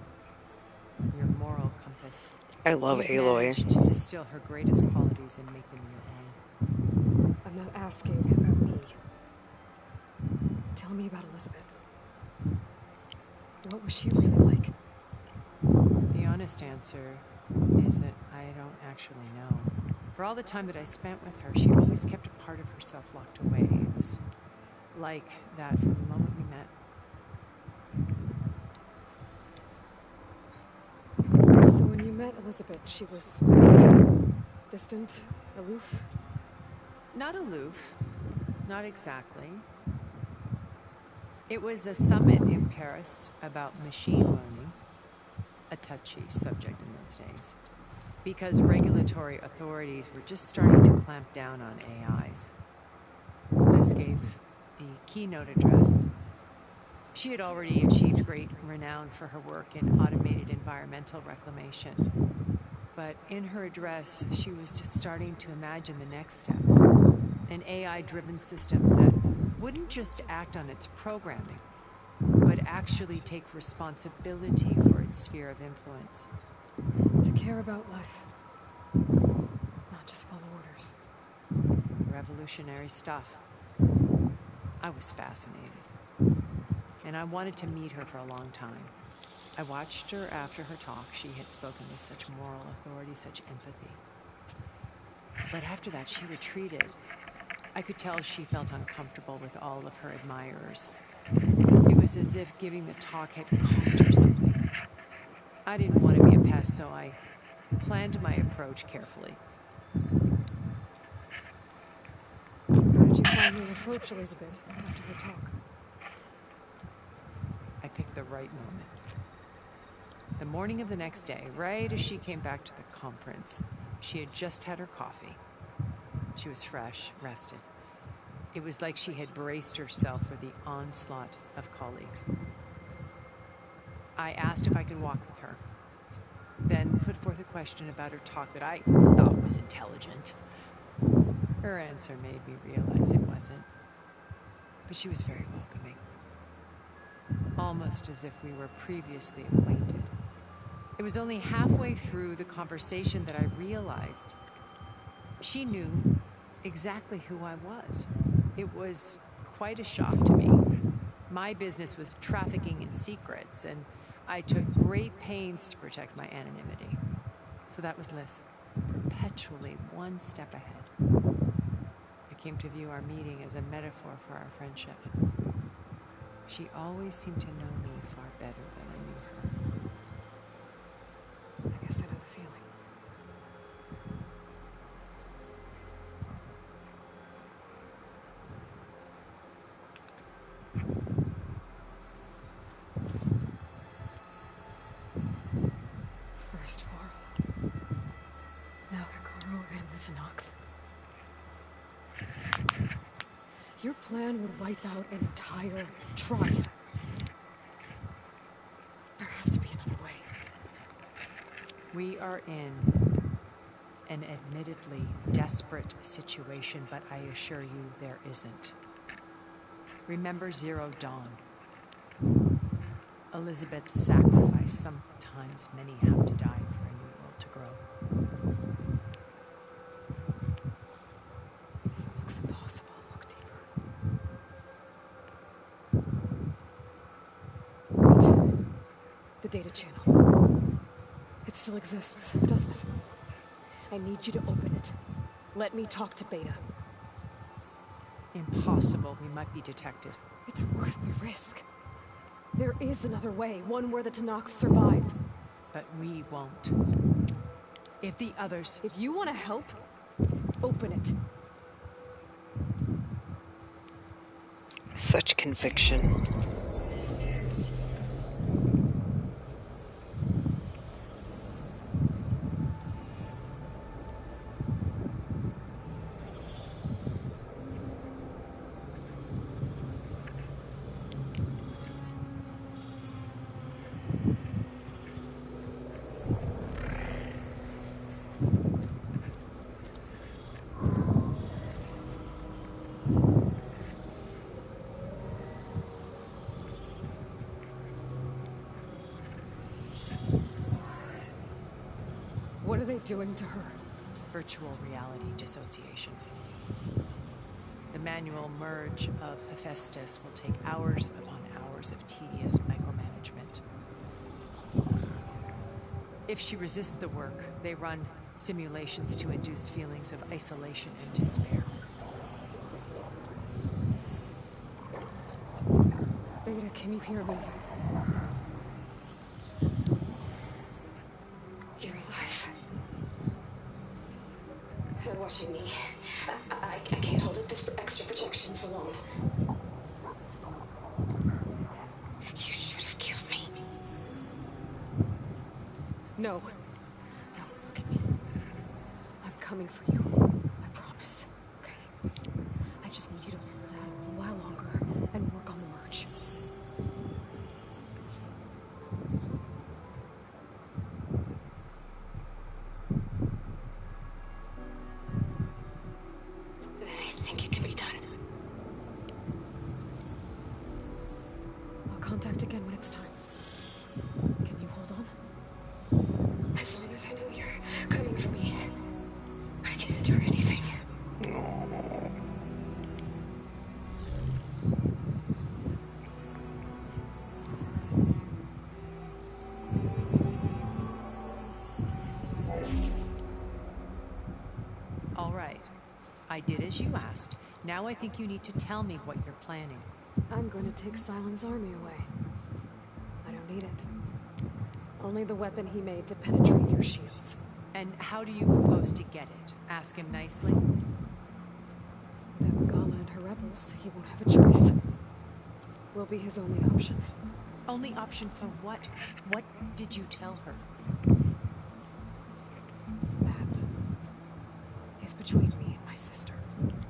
your moral compass. I love You've Aloy. managed to distill her greatest qualities and make them your own. I'm not asking about me. Tell me about Elizabeth. What was she really like? The honest answer is that I don't actually know. For all the time that I spent with her, she always kept a part of herself locked away. It was like that from the moment we met. So when you met Elizabeth, she was distant, aloof? Not aloof. Not exactly. It was a summit in Paris about machine learning, a touchy subject in those days, because regulatory authorities were just starting to clamp down on AIs. Liz gave the keynote address. She had already achieved great renown for her work in automated environmental reclamation. But in her address, she was just starting to imagine the next step. An AI-driven system that wouldn't just act on its programming, but actually take responsibility for its sphere of influence. To care about life. Not just follow orders. Revolutionary stuff. I was fascinated. And I wanted to meet her for a long time. I watched her after her talk. She had spoken with such moral authority, such empathy. But after that, she retreated. I could tell she felt uncomfortable with all of her admirers. It was as if giving the talk had cost her something. I didn't want to be a pest, so I planned my approach carefully. So how did you finally approach Elizabeth after her talk? I picked the right moment. The morning of the next day, right as she came back to the conference, she had just had her coffee. She was fresh, rested. It was like she had braced herself for the onslaught of colleagues. I asked if I could walk with her, then put forth a question about her talk that I thought was intelligent. Her answer made me realize it wasn't, but she was very welcoming. Almost as if we were previously acquainted. It was only halfway through the conversation that I realized she knew exactly who I was. It was quite a shock to me. My business was trafficking in secrets, and I took great pains to protect my anonymity. So that was Liz, perpetually one step ahead. I came to view our meeting as a metaphor for our friendship. She always seemed to know me far better than I knew her. I guess I know the feeling. First Varl. Now Hikaru and the Tenakth. Your plan would wipe out an entire tribe. There has to be another way. We are in an admittedly desperate situation, but I assure you there isn't. Remember Zero Dawn. Elizabeth's sacrifice. Sometimes many have to die for a new world to grow. If it looks impossible, look deeper. the data channel. It still exists, doesn't it? I need you to open it. Let me talk to Beta. Impossible. We might be detected. It's worth the risk. There is another way, one where the Tenakth survive. But we won't. If the others... If you want to help, open it. Such conviction. What are they doing to her? Virtual reality dissociation. The manual merge of Hephaestus will take hours upon hours of tedious micromanagement. If she resists the work, they run simulations to induce feelings of isolation and despair. Beta, can you hear me? You're alive. They're watching me. I can't hold up this extra projection for long. You should have killed me. No. No, look at me. I'm coming for you. I promise. Okay? I just need you to hold out a while longer and work on the merge. I think it can be done. I'll contact again when it's time. Can you hold on? As long as I know you're coming for me, I can endure anything. All right. I did as you asked. Now I think you need to tell me what you're planning. I'm going to take Silent's army away. I don't need it. Only the weapon he made to penetrate your shields. And how do you propose to get it? Ask him nicely? Without Gala and her rebels, he won't have a choice. We'll be his only option. Only option for what? What did you tell her? That is between me and my sister.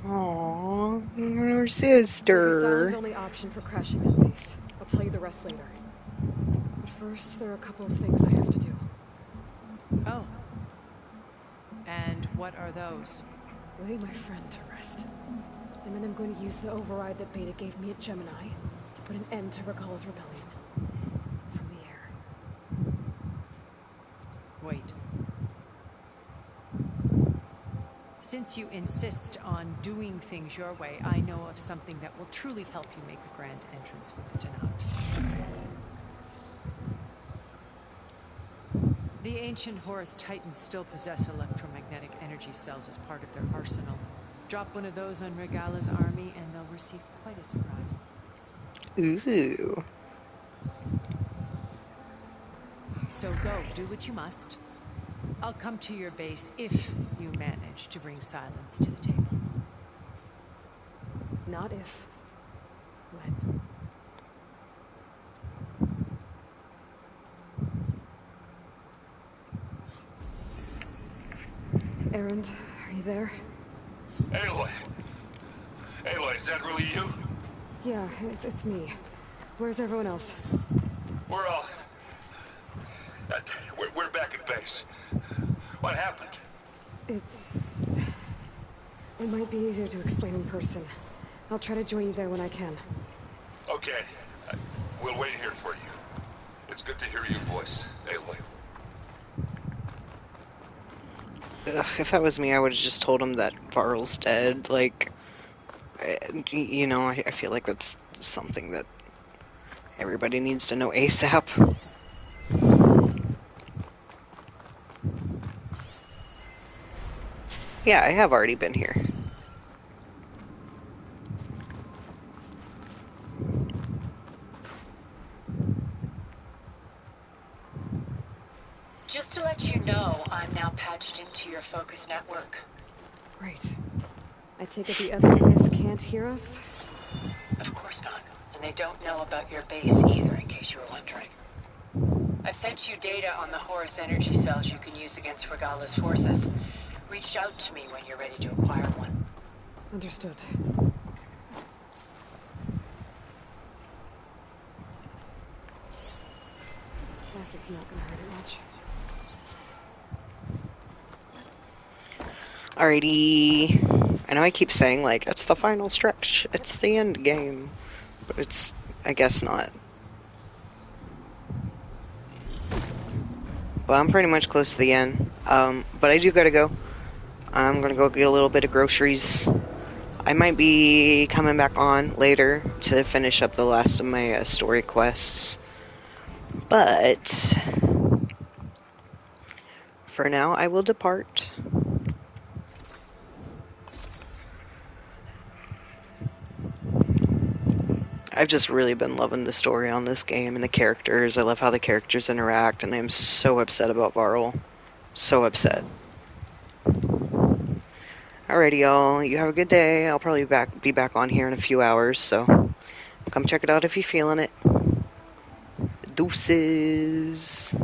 Aww, her It'll be sister. Silent's only option for crashing that base. I'll tell you the rest later. But first, there are a couple of things I have to do. Oh. And what are those? Lay my friend to rest. And then I'm going to use the override that Beta gave me at Gemini to put an end to Rakala's rebellion. From the air. Wait. Since you insist on doing things your way, I know of something that will truly help you make a grand entrance with the Tenakth. The ancient Horus Titans still possess electromagnetic energy cells as part of their arsenal. Drop one of those on Regala's army and they'll receive quite a surprise. Ooh. So go, do what you must. I'll come to your base if you manage to bring Silence to the table. Not if. When. Erend, are you there? Aloy! Aloy, is that really you? Yeah, it's me. Where's everyone else? We're all... we're back at base. What happened? It might be easier to explain in person. I'll try to join you there when I can. Okay. We'll wait here for you. It's good to hear your voice, Aloy. Ugh, if that was me, I would have just told him that Varl's dead. Like, you know, I feel like that's something that everybody needs to know ASAP. Yeah, I have already been here. Just to let you know, I'm now patched into your focus network. Great. I take it the other guys can't hear us? Of course not. And they don't know about your base either, in case you were wondering. I've sent you data on the Horus energy cells you can use against Regala's forces. Reach out to me when you're ready to acquire one. Understood. Guess it's not gonna hurt it much. Alrighty. I know I keep saying, like, it's the final stretch. It's the end game. But it's, I guess not. But I'm pretty much close to the end. But I do gotta go. I'm gonna go get a little bit of groceries. I might be coming back on later to finish up the last of my story quests. But for now, I will depart. I've just really been loving the story on this game and the characters. I love how the characters interact, and I'm so upset about Varl. So upset. Alrighty, y'all. You have a good day. I'll probably be back on here in a few hours, so come check it out if you're feeling it. Deuces.